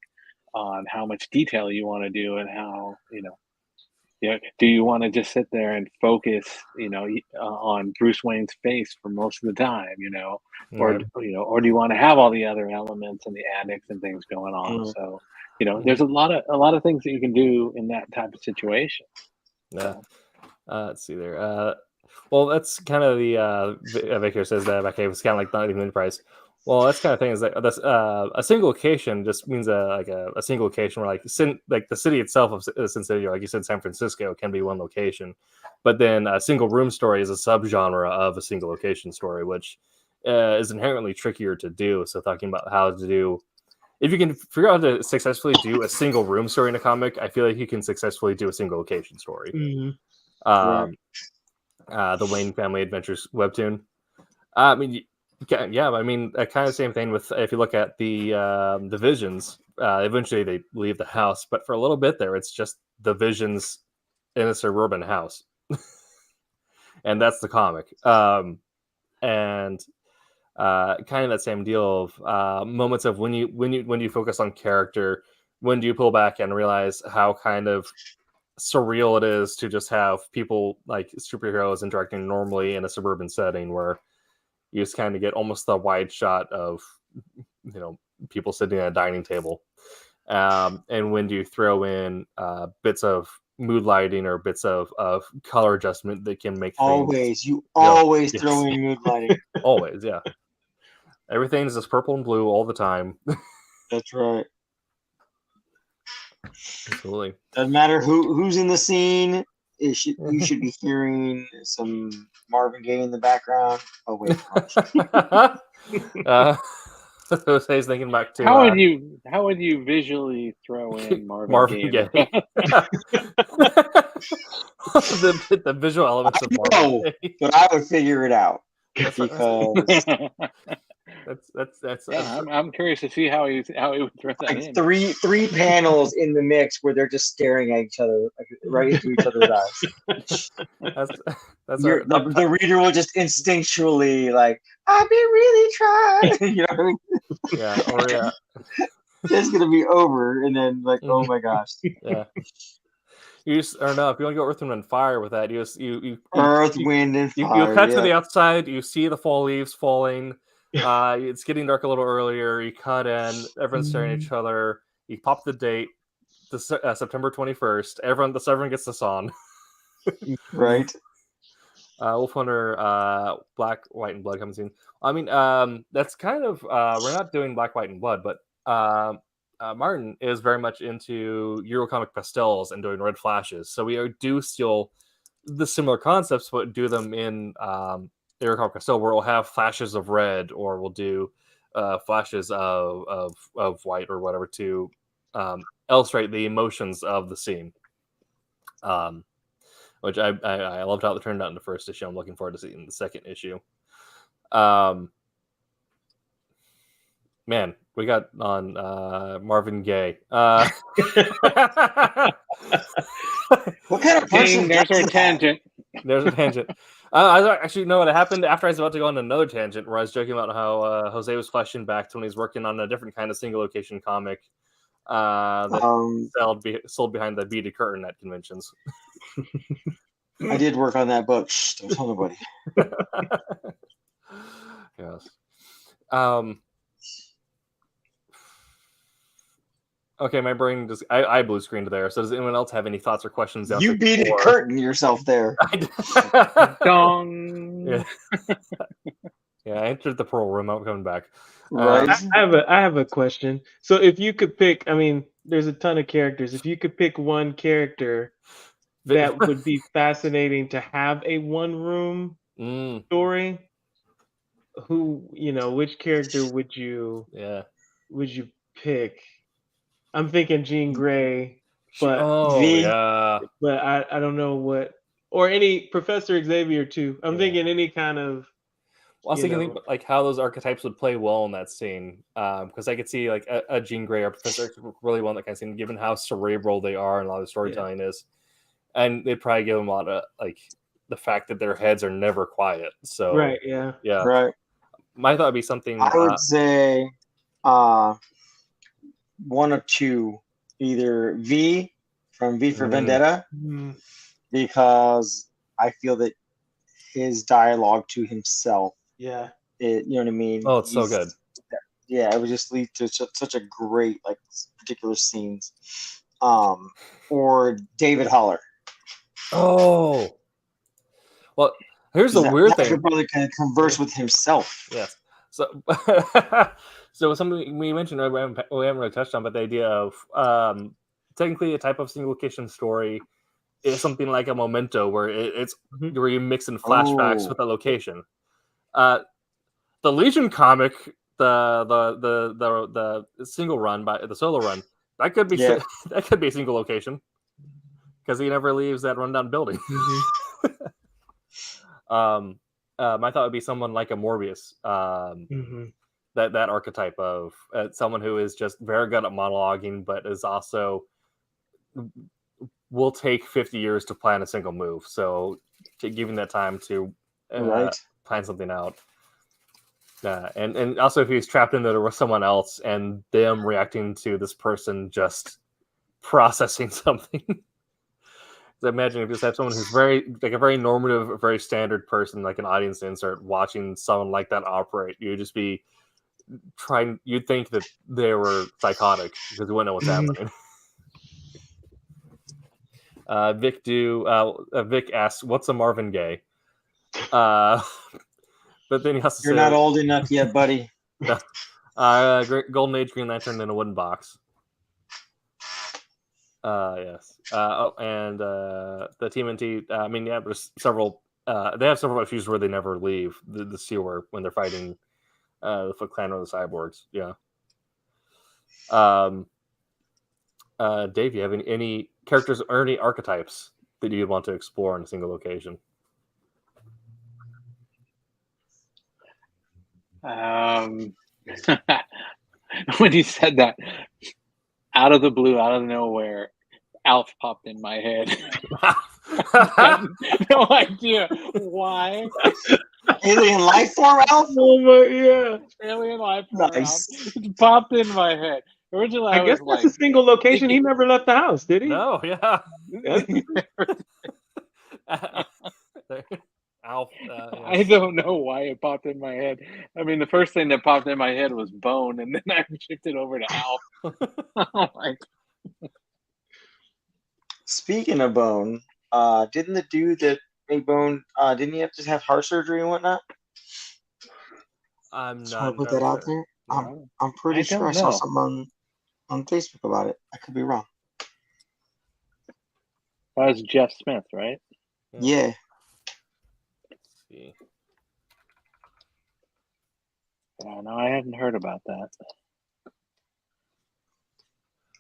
on how much detail you want to do and how do you want to just sit there and focus on Bruce Wayne's face for most of the time, or or do you want to have all the other elements and the antics and things going on? So there's a lot of things that you can do in that type of situation. Yeah. Let's see there. Well, that's kind of the Vicar says that Batcave was kind of like not even Enterprise. Well, that's kind of thing is that that's a single location just means a single location where like the city itself of Sin City, or like you said, San Francisco can be one location, but then a single room story is a subgenre of a single location story, which is inherently trickier to do. So talking about how to do, if you can figure out how to successfully do a single room story in a comic, I feel like you can successfully do a single location story. Mhm. The Wayne Family Adventures webtoon. I mean, yeah, I mean, kind of same thing with if you look at the Visions. Eventually, they leave the house, but for a little bit there, it's just the Visions in a suburban house, and that's the comic. And kind of that same deal of moments of when you focus on character, when do you pull back and realize how kind of surreal it is to just have people like superheroes interacting normally in a suburban setting where you just kind of get almost the wide shot of people sitting at a dining table, and when do you throw in bits of mood lighting or bits of color adjustment that can make Always. things, You always yes. throw in mood lighting. Always, yeah. Everything is just purple and blue all the time. That's right. Absolutely. Doesn't matter who's in the scene. You should be hearing some Marvin Gaye in the background. Oh wait. Jose's thinking back to How would you visually throw in Marvin Gaye? the visual elements of Marvin Gaye. But I would figure it out That's I'm curious to see how he would throw that like in. three panels in the mix where they're just staring at each other, like, right into each other's eyes. The reader will just instinctually like, I've been really trying. You know what I mean? Yeah. It's gonna be over, and then like, oh my gosh. Yeah. If you want to go Earth, Wind, and Fire with that, you Earth, Wind, and Fire. You cut to the outside, you see the fall leaves falling. It's getting dark a little earlier. You cut in, everyone's staring at each other. You pop the date, September 21st. Everyone gets this on. Right. Wolf Hunter, Black, White, and Blood comes in. I mean, that's kind of we're not doing Black, White, and Blood, but Martin is very much into Eurocomic pastels and doing red flashes. So we do still the similar concepts, but do them in Eurocomic pastel, where we'll have flashes of red, or we'll do flashes of white or whatever to illustrate the emotions of the scene. Which I loved how it turned out in the first issue. I'm looking forward to seeing the second issue. Man, we got on Marvin Gaye. What kind of person? There's our does that? tangent. There's a tangent. I actually know what happened after I was about to go on another tangent, where I was joking about how Jose was flashing back to when he was working on a different kind of single location comic that sold behind the beaded curtain at conventions. I did work on that book. Shh, don't tell nobody. Yes. Okay, my brain just I blue screened there. So does anyone else have any thoughts or questions? You beat a curtain yourself there. Dong. Yeah. Yeah, I entered the pearl room. I'm coming back. Right. I have a question. So if you could pick, I mean, there's a ton of characters. If you could pick one character that would be fascinating to have a one-room story, which character would you pick? I'm thinking Jean Grey, but but I don't know what, or any Professor Xavier too. I'm thinking any kind of. Well, I was thinking like how those archetypes would play well in that scene, because I could see like a Jean Grey or Professor X really well in that kind of scene, given how cerebral they are and a lot of the storytelling is, and they'd probably give them a lot of like the fact that their heads are never quiet. So right. My thought would be something. I would say one of two, either V from V for Vendetta, because I feel that his dialogue to himself, you know what I mean? Oh, it's so good. Yeah, it would just lead to such a great like particular scenes. Or David Holler. Oh, well, here's the weird thing. Your brother can converse with himself. Yes. So, so something we mentioned we haven't really touched on, but the idea of technically a type of single location story is something like a memento, where it's where you mix in flashbacks with a location. The Legion comic, the single run by the solo run, that could be that could be a single location, because he never leaves that rundown building. My thought would be someone like a Morbius, that archetype of someone who is just very good at monologuing, but is also will take 50 years to plan a single move. So giving that time to plan something out. And also if he's trapped in there with someone else and them reacting to this person just processing something. So imagine if you just have someone who's very like a very normative, very standard person, like an audience insert, watching someone like that operate. You'd just be you'd think that they were psychotic because you wouldn't know what's happening. Vic asks, "What's a Marvin Gaye?" But then he has to You're not old enough yet, buddy. Golden Age Green Lantern in a wooden box. Yes. And the TMNT. I mean, yeah, there's several. They have several issues where they never leave the sewer when they're fighting the Foot Clan or the Cyborgs. Yeah. Dave, you have any characters or any archetypes that you'd want to explore in a single location? When he said that, out of the blue, out of nowhere, Alf popped in my head. No idea why. Alien life form, Alf? Alien life form. Nice. Alf popped in my head. Originally, I guess that's a single location. He never left the house, did he? No, yeah. Alf. I don't know why it popped in my head. I mean, the first thing that popped in my head was Bone, and then I shifted over to Alf. Oh my God. Speaking of Bone, didn't the dude that made Bone, didn't he have to have heart surgery and whatnot? I'm Just want not. to put that out there. I'm pretty sure I saw something on on Facebook about it. I could be wrong. That was Jeff Smith, right? Yeah. Let's see. Yeah, no, I hadn't heard about that.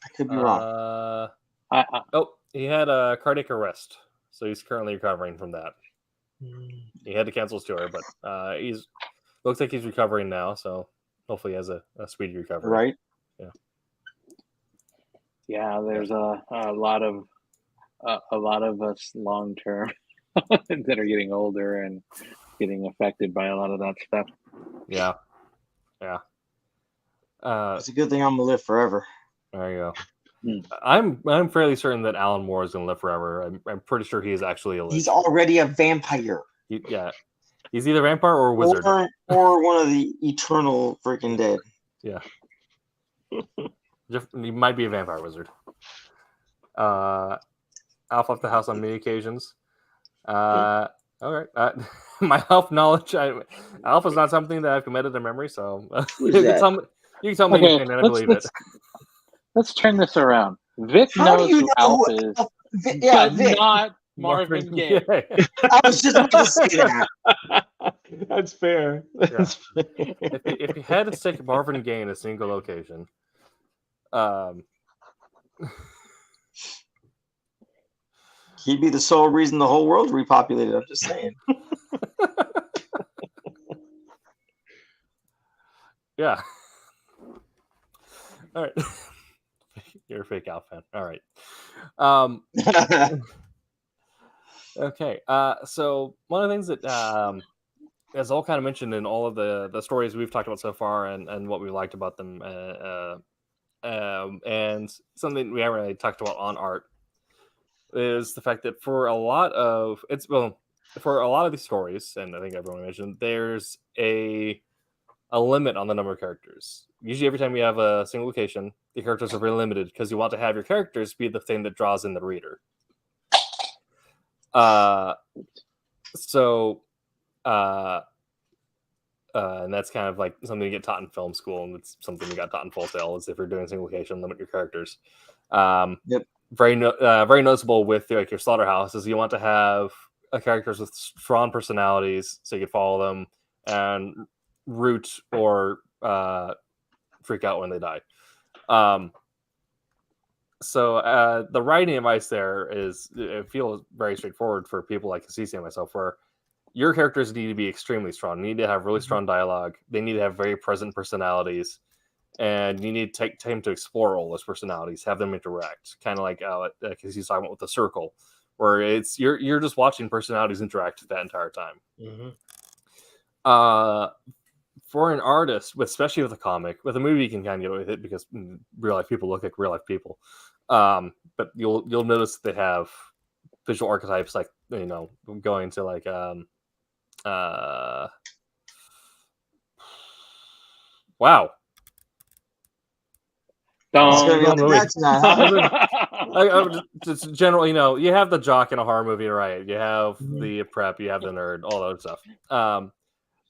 I could be wrong. He had a cardiac arrest, so he's currently recovering from that. He had to cancel his tour, but he's looks like he's recovering now. So hopefully, he has a speedy recovery. Right. Yeah, there's a lot of us long term that are getting older and getting affected by a lot of that stuff. Yeah. It's a good thing I'm gonna live forever. There you go. I'm fairly certain that Alan Moore is going to live forever. I'm pretty sure he is actually a He's already a vampire. He's either vampire or wizard, or one of the eternal freaking dead. Yeah, he might be a vampire wizard. Alf left the house on many occasions. All right. My Alf knowledge, Alf is not something that I've committed to memory, so you can tell me anything and I believe it. Let's turn this around. Vic How knows do you who know Alf who is, Yeah, but Vic. not Marvin Gaye. I was just about to say that. That's fair. That's fair. If you had to stick Marvin Gaye in a single location, he'd be the sole reason the whole world repopulated. I'm just saying. Yeah. All right. You're a fake Alf fan. All right. Okay. So one of the things that as all kind of mentioned in all of the stories we've talked about so far and what we liked about them, and something we haven't really talked about on art is the fact that for a lot of these stories, and I think everyone mentioned, there's a limit on the number of characters. Usually every time you have a single location, the characters are very limited because you want to have your characters be the thing that draws in the reader. And that's kind of like something you get taught in film school, and it's something you got taught in Full Sail, is if you're doing single location, limit your characters. Yep. Very noticeable with your slaughterhouse is you want to have characters with strong personalities so you can follow them and root or freak out when they die. So the writing advice there is, it feels very straightforward for people like Cassie and myself, where your characters need to be extremely strong. You need to have really strong dialogue. They need to have very present personalities, and you need to take time to explore all those personalities, have them interact, kind of like Cassie's talking about with the circle, where it's you're just watching personalities interact that entire time. For an artist, especially with a comic, with a movie, you can kind of get away with it because real life people look like real life people. But you'll notice they have visual archetypes, like going to like wow. Just general, you have the jock in a horror movie, right? You have the prep, you have the nerd, all that stuff.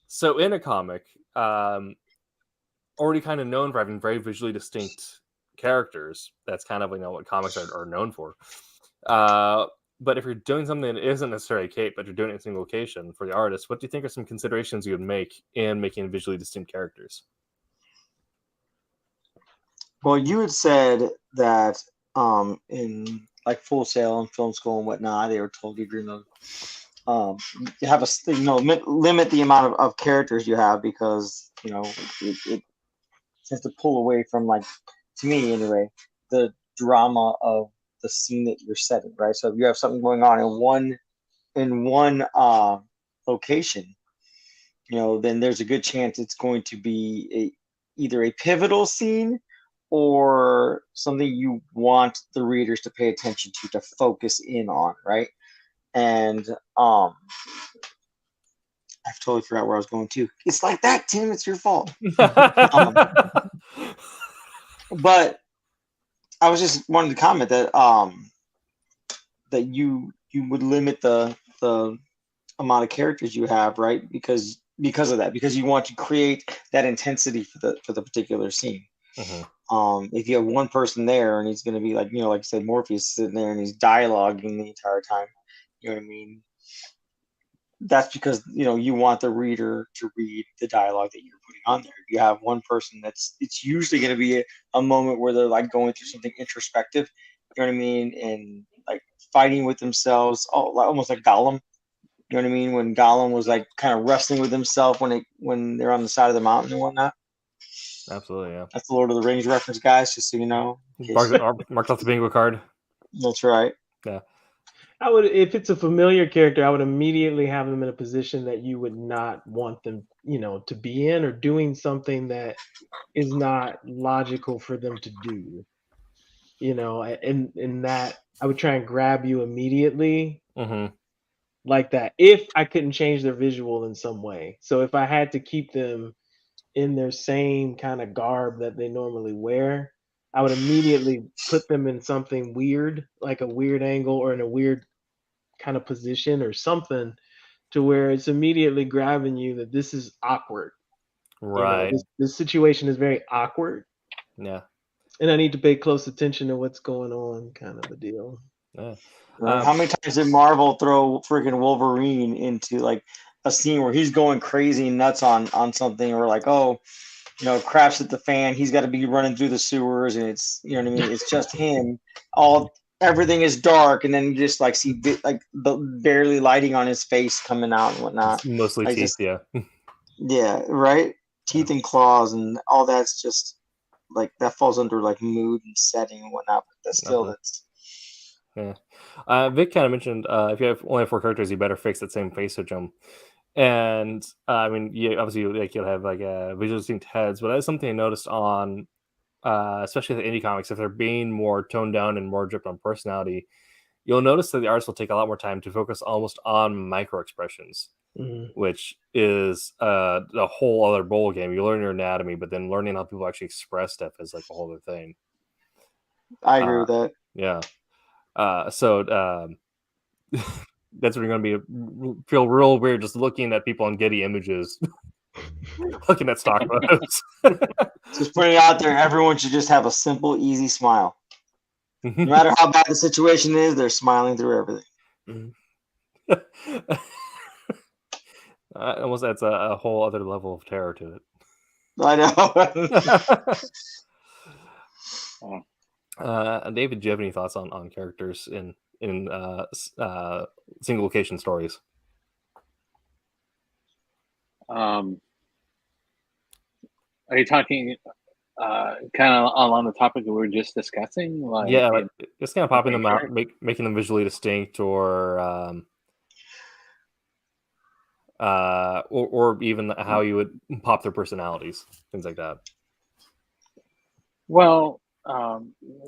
So in a comic, already kind of known for having very visually distinct characters. That's kind of what comics are known for. But if you're doing something that isn't necessarily a cape, but you're doing it in a single location for the artist, what do you think are some considerations you would make in making visually distinct characters? Well, you had said that in like Full Sail and film school and whatnot, they were told you have limit the amount of characters you have, because it tends to pull away from, like, to me anyway, the drama of the scene that you're setting, right? So if you have something going on in one location, then there's a good chance it's going to be either a pivotal scene or something you want the readers to pay attention to focus in on, right? And I've totally forgot where I was going to. It's like that, Tim. It's your fault. But I was just wanting to comment that that you would limit the amount of characters you have, right? Because of that, because you want to create that intensity for the particular scene. If you have one person there and he's going to be like, like I said, Morpheus sitting there and he's dialoguing the entire time, you know what I mean? That's because you want the reader to read the dialogue that you're putting on there. If you have one person, it's usually going to be a moment where they're like going through something introspective, you know what I mean, and like fighting with themselves, almost like Gollum. You know what I mean? When Gollum was like kind of wrestling with himself when they're on the side of the mountain and whatnot. Absolutely, yeah. That's the Lord of the Rings reference, guys, just so you know. Marked off the bingo card. That's right. Yeah. I would, if it's a familiar character, I would immediately have them in a position that you would not want them, to be in, or doing something that is not logical for them to do. And that I would try and grab you immediately, Mm-hmm. like that, if I couldn't change their visual in some way. So if I had to keep them in their same kind of garb that they normally wear, I would immediately put them in something weird, like a weird angle or in a weird kind of position or something, to where it's immediately grabbing you that this is awkward. Right. This situation is very awkward, Yeah. and I need to pay close attention to what's going on, kind of a deal. Yeah. How many times did Marvel throw freaking Wolverine into like a scene where he's going crazy nuts on something, or like, craps hit the fan, he's got to be running through the sewers, and it's what I mean, it's just him. Everything is dark, and then you just like see like the barely lighting on his face coming out and whatnot. It's mostly like teeth, yeah. Yeah, right. Teeth and claws and all that's just like that falls under like mood and setting and whatnot. But that's still that's. Yeah. Vic kind of mentioned if you only have 4 characters, you better fix that same face switch. And I mean, obviously, like you'll have like visually distinct heads, but that's something I noticed on, especially the indie comics, if they're being more toned down and more dripped on personality, you'll notice that the artists will take a lot more time to focus almost on micro expressions, which is a whole other bowl game. You learn your anatomy, but then learning how people actually express stuff is like a whole other thing. I agree with that. Yeah. So that's when you're going to feel real weird just looking at people on Getty Images, looking at stock photos. Just putting it out there, everyone should just have a simple, easy smile. No matter how bad the situation is, they're smiling through everything. Almost adds a whole other level of terror to it. I know. David, do you have any thoughts on characters in single location stories? Are you talking kind of along the topic that we were just discussing? Like, yeah, just kind of popping them out, making them visually distinct, or even how you would pop their personalities, things like that. Well,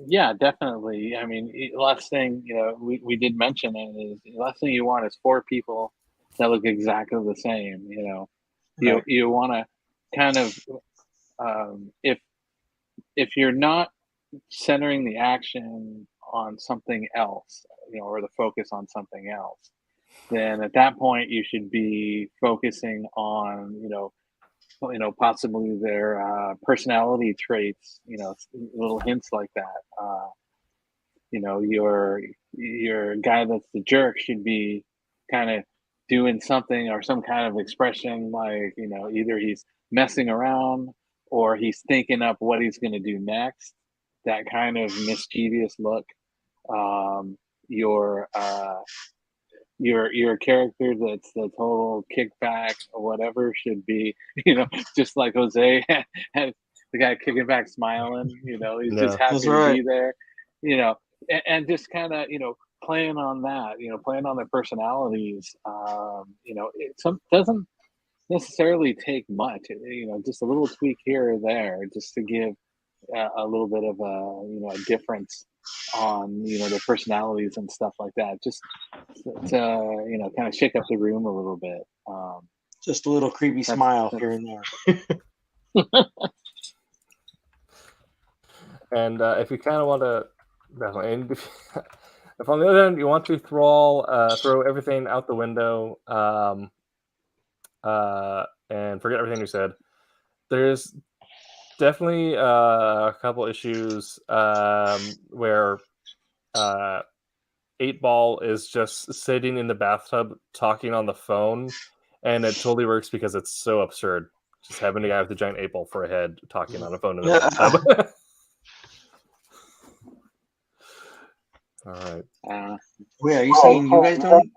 yeah, definitely. I mean, last thing, we did mention it, is the last thing you want is 4 people that look exactly the same. Right. You want to kind of, if you're not centering the action on something else, or the focus on something else, then at that point you should be focusing on, possibly their personality traits, little hints like that. Your guy that's the jerk should be kind of doing something or some kind of expression, like, either he's messing around or he's thinking up what he's going to do next. That kind of mischievous look. Your character that's the total kickback or whatever should be, just like Jose had the guy kicking back smiling, he's just happy to be there, and just kind of, playing on that, playing on their personalities. It doesn't necessarily take much, just a little tweak here or there just to give a little bit of a difference on their personalities and stuff like that, just to kind of shake up the room a little bit. Just a little creepy smile here and there. And if you kind of want to, definitely, if on the other end you want to throw everything out the window, and forget everything you said, there's definitely a couple issues where 8-Ball is just sitting in the bathtub talking on the phone, and it totally works because it's so absurd. Just having a guy with a giant 8-Ball for a head talking on a phone in the bathtub. All right. Wait, are you saying you guys don't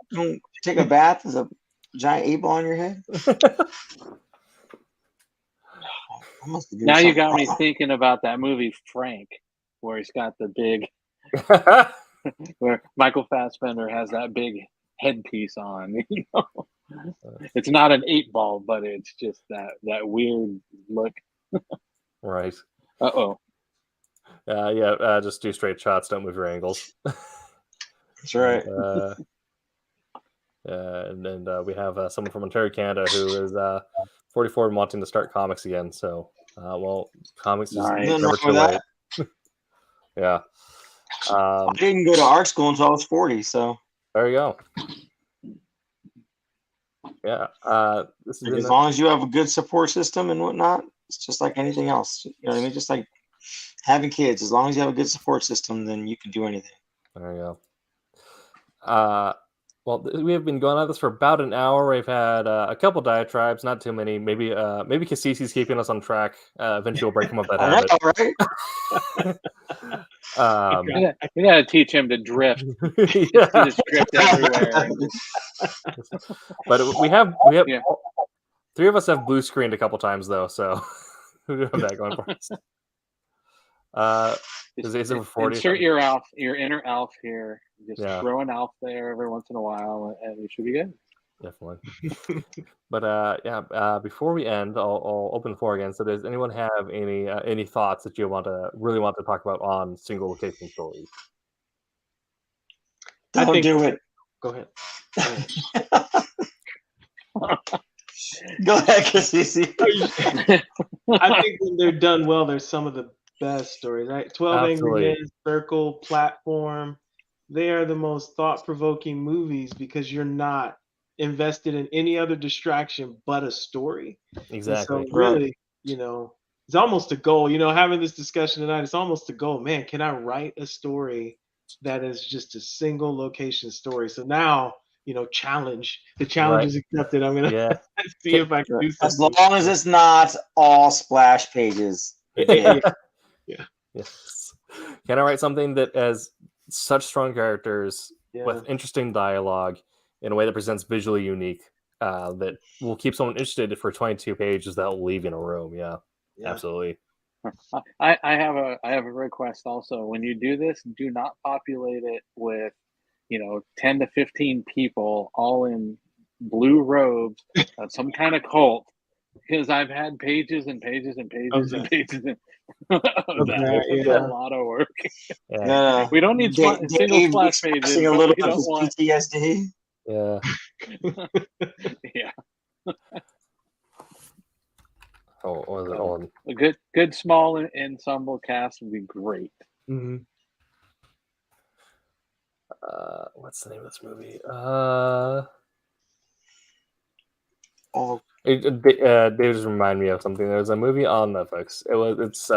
take a bath as a giant 8-ball on your head? I must be doing Now you something got me wrong. thinking about that movie Frank, where he's got the big, where Michael Fassbender has that big headpiece on. You know? It's not an 8-Ball, but it's just that weird look. Right. Uh-oh. Just do straight shots. Don't move your angles. That's right. And then we have someone from Ontario, Canada, who is 44 and wanting to start comics again. So, comics is Nice. Nothing never wrong too with late. that. Yeah. I didn't go to art school until I was 40, so There you go. Yeah. This is as long as you have a good support system and whatnot, it's just like anything else. You know what I mean? Just like having kids. As long as you have a good support system, then you can do anything. There you go. We have been going on this for about an hour. We've had a couple diatribes, not too many. Maybe Cassisi's keeping us on track. Eventually, we'll break him up that habit. All right. We gotta teach him to drift. Yeah. Just drift everywhere. But we have three of us have blue screened a couple times though, so we do have that going for us. Is over 40. Insert your inner Alf here. Just throw an Alf there every once in a while, and you should be good. Definitely. But before we end, I'll open the floor again. So, does anyone have any thoughts that you really want to talk about on single location stories? Don't do it. Go ahead. Go ahead, Cassisi. I think when they're done well, they're some of the best stories. Right? 12 Absolutely. Angry Men, Circle, Platform. They are the most thought-provoking movies because you're not invested in any other distraction but a story. Exactly. And so really, it's almost a goal. Having this discussion tonight, it's almost a goal. Man, can I write a story that is just a single location story? So now, challenge. The challenge is accepted. I'm gonna see if I can do something. As long as it's not all splash pages. Yeah. Yes. Can I write something that has such strong characters with interesting dialogue in a way that presents visually unique that will keep someone interested for 22 pages without leaving a room? Yeah. Absolutely. I have a request also. When you do this, do not populate it with 10 to 15 people all in blue robes of some kind of cult, because I've had pages and pages and pages and pages of that. It's a lot of work. Yeah. We don't need single splash pages. A little We don't want PTSD. Yeah. Yeah. A good small ensemble cast would be great. Mm-hmm. What's the name of this movie? David just reminded me of something. There's a movie on Netflix. It's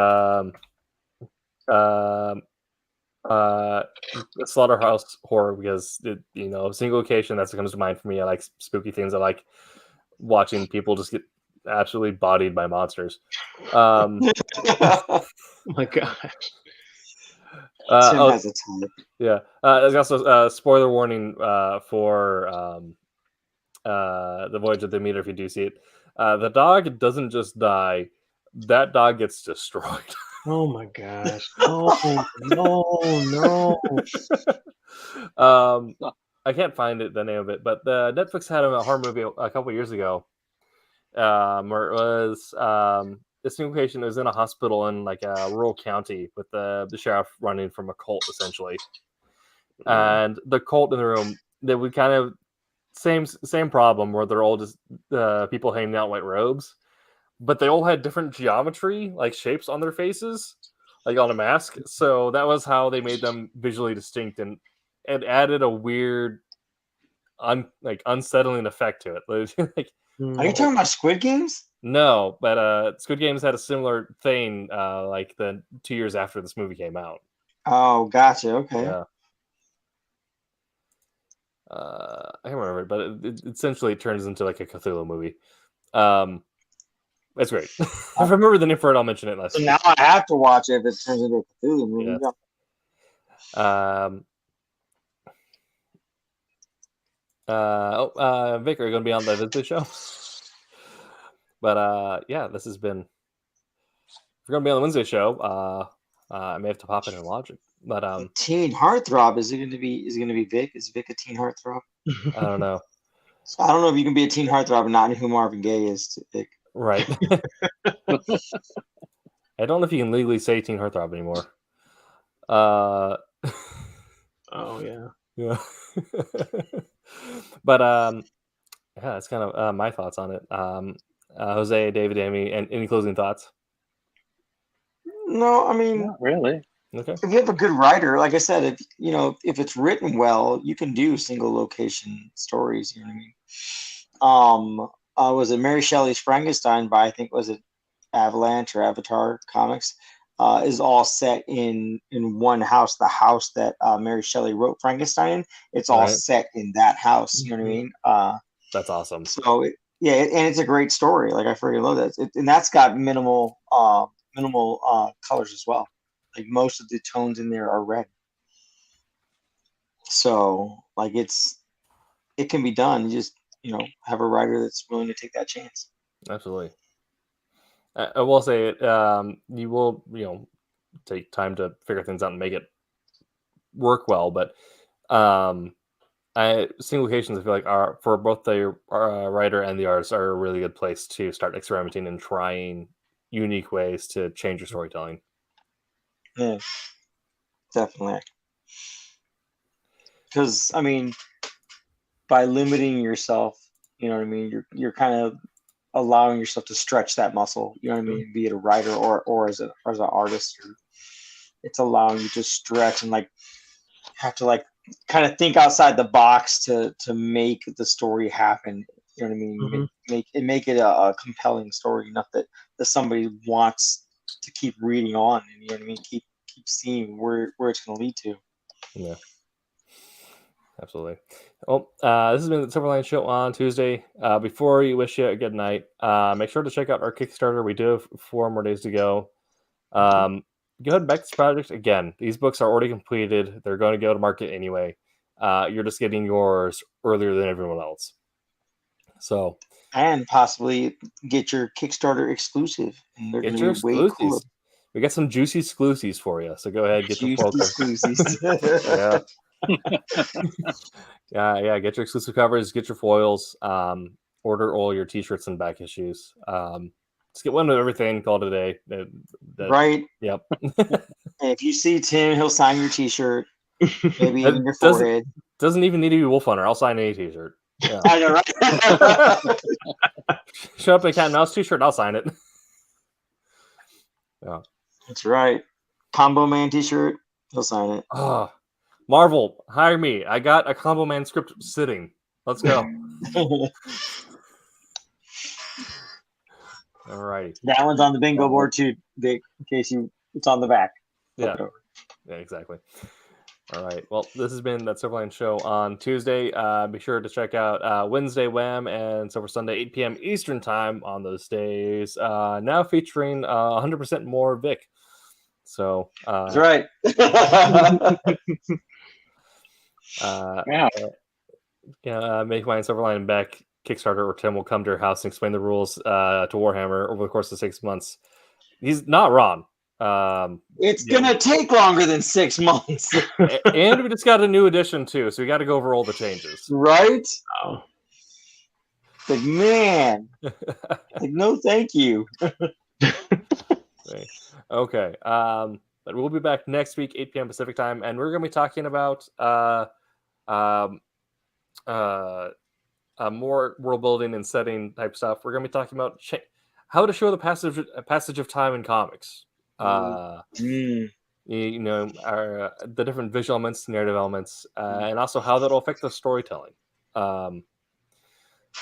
Slaughterhouse Horror, because single location, that's what comes to mind for me. I like spooky things. I like watching people just get absolutely bodied by monsters. Oh my gosh. Tim has a type. Yeah. There's also a spoiler warning for The Voyage of the Demeter if you do see it. The dog doesn't just die. That dog gets destroyed. Oh my gosh. Oh, no. I can't find the name of it, but the Netflix had a horror movie a couple years ago where it was this single patient was in a hospital in like a rural county with the sheriff running from a cult essentially. And the cult in the room, they would kind of same problem where they're all just people hanging out in white robes, but they all had different geometry, like shapes on their faces, like on a mask. So that was how they made them visually distinct, and it added a weird, unsettling effect to it. Like Are you talking about Squid Games? No, but Squid Games had a similar thing like the 2 years after this movie came out. Oh, gotcha. Okay. Yeah. I can't remember, but it essentially turns into like a Cthulhu movie. It's great. If I remember the name for it, I'll mention it last So week. now I have to watch it if it turns into a Cthulhu movie. Yes. Vic, are you going to be on the Wednesday show? But yeah, this has been. If you're going to be on the Wednesday show, I may have to pop in and watch it. But Teen heartthrob, is it going to be Vic? Is Vic a teen heartthrob? I don't know. So I don't know if you can be a teen heartthrob and not know who Marvin Gaye is to Vic. Right. I don't know if you can legally say teen heartthrob anymore. Oh yeah. Yeah. But yeah, that's kind of my thoughts on it. Jose, David, Amy, and any closing thoughts? No, I mean, Not really. Okay. if you have a good writer, like I said, if it's written well, you can do single location stories. You know what I mean? Was it Mary Shelley's Frankenstein by, I think, was it Avalanche or Avatar Comics? Is all set in one house. The house that Mary Shelley wrote Frankenstein in, it's all Right. set in that house. You know what I mean? That's awesome. So yeah, and it's a great story. Like I freaking love that, and that's got minimal colors as well. Like most of the tones in there are red. So like it can be done. You just have a writer that's willing to take that chance. Absolutely. I will say it. You will take time to figure things out and make it work well, but single locations I feel like are for both the writer and the artist are a really good place to start experimenting and trying unique ways to change your storytelling. Yeah, definitely. Because I mean, by limiting yourself, you know what I mean. You're kind of allowing yourself to stretch that muscle. You know what I mean. Be it a writer or as an artist, it's allowing you to stretch and like have to like kind of think outside the box to make the story happen. You know what I mean. Make it a compelling story enough that somebody wants to keep reading on, and you know what I mean. Keep seeing where it's going to lead to. Yeah. Absolutely. Well, this has been the Silverline Show on Tuesday. Before we wish you a good night, make sure to check out our Kickstarter. We do have 4 more days to go. Go ahead and back this project again. These books are already completed. They're going to go to market anyway. You're just getting yours earlier than everyone else. So, and possibly get your Kickstarter exclusive. And they're going to be way cooler. We got some juicy exclusives for you. So go ahead, get your exclusives. Yeah. Yeah, get your exclusive covers, get your foils, order all your t-shirts and back issues. Just get one of everything, call it a day. Right. Yep. And if you see Tim, he'll sign your t-shirt, maybe even your forehead. Doesn't even need to be Wolf Hunter. I'll sign any t-shirt. Yeah. I know, right? Show up in a Cat and Mouse t-shirt, I'll sign it. Yeah. That's right. Combo Man t-shirt, he'll sign it. Oh, Marvel, hire me. I got a Combo Man script sitting. Let's go. All right. That one's on the bingo board too, Dick, in case it's on the back. Yeah. Yeah, exactly. All right. Well, this has been that Silverline Show on Tuesday. Be sure to check out Wednesday Wham and Silver Sunday, 8 p.m. Eastern Time on those days. Now featuring 100% more Vic. So that's right. Make mine Silverline and Beck Kickstarter, or Tim will come to your house and explain the rules to Warhammer over the course of 6 months. He's not wrong. It's gonna take longer than 6 months. And we just got a new edition too, so we got to go over all the changes. Right? Oh. Like, man. Like, no thank you. Okay. But we'll be back next week, 8 p.m. Pacific time, and we're gonna be talking about more world building and setting type stuff. We're gonna be talking about how to show the passage of time in comics. The different visual elements, narrative elements, and also how that'll affect the storytelling.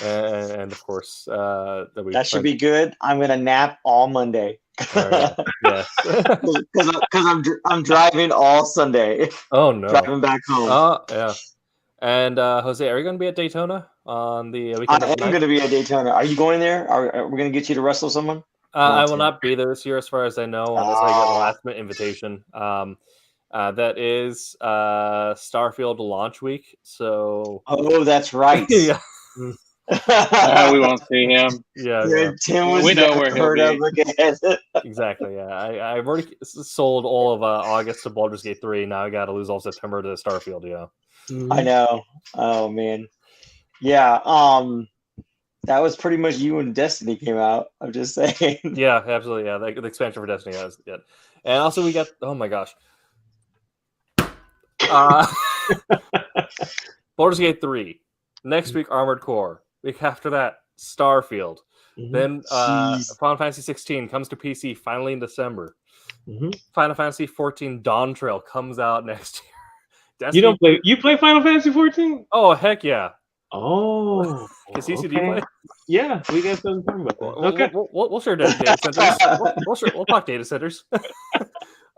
and of course that should be good. I'm gonna nap all Monday. Yes. Because I'm driving all Sunday. Oh no. Driving back home. Oh yeah. And Jose, are you going to be at Daytona on the weekend? I am going to be at Daytona. Are you going there? Are we going to get you to wrestle someone? I will not be there this year, as far as I know, unless I get a last-minute invitation. That is Starfield launch week. So. Oh, that's right. Yeah. We won't see him. Yeah. Tim was we know where he'll be. Exactly. Yeah. I've already sold all of August to Baldur's Gate 3. Now I got to lose all September to Starfield. Yeah. I know. Oh man. Yeah. That was pretty much you and Destiny came out. I'm just saying. Yeah, absolutely. Yeah, the expansion for Destiny is good. And also we got. Oh my gosh. Baldur's Gate 3. Next week, Armored Core. Week after that, Starfield. Then Final Fantasy 16 comes to PC finally in December. Final Fantasy 14 Dawn Trail comes out next year. Destiny... You play Final Fantasy 14? Oh heck yeah! Oh, Casey, do you play? Yeah, we got something to talk about. Okay, we'll share data centers. We'll talk data centers.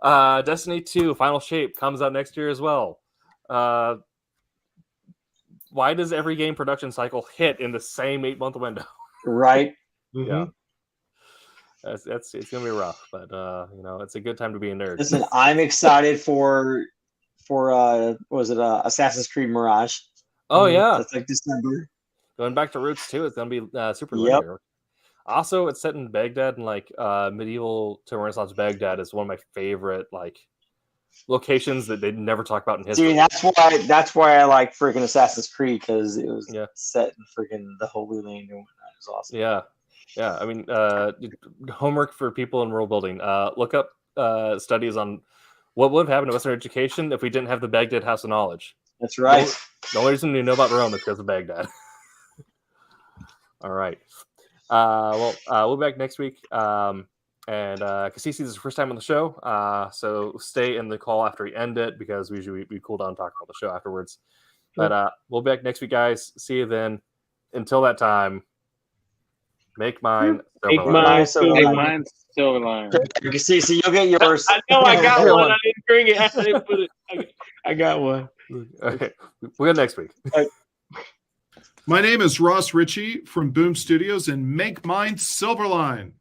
Destiny 2 Final Shape comes out next year as well. Why does every game production cycle hit in the same 8-month window? Right. Yeah. It's gonna be rough, but it's a good time to be a nerd. Listen, I'm excited for Assassin's Creed Mirage. Oh yeah, it's like December. Going back to roots too, it's gonna be super linear. Also, it's set in Baghdad, and like medieval to Renaissance Baghdad is one of my favorite locations that they never talk about in history. See, that's why I like freaking Assassin's Creed, because it was set in freaking the Holy Land and whatnot. It was awesome. Yeah. I mean, homework for people in world building. Look up studies on what would have happened to Western education if we didn't have the Baghdad House of Knowledge. That's right. The only reason you know about Rome is because of Baghdad. All right. We'll be back next week. And Casisi, this is the first time on the show. So stay in the call after we end it, because we usually we cool down and talk about the show afterwards. But we'll be back next week, guys. See you then. Until that time, make mine Silverline. Casisi, you'll get yours. I know I got one. I didn't bring it. I didn't put it. I got one. Okay. We'll get next week. My name is Ross Ritchie from Boom Studios, and make mine Silverline.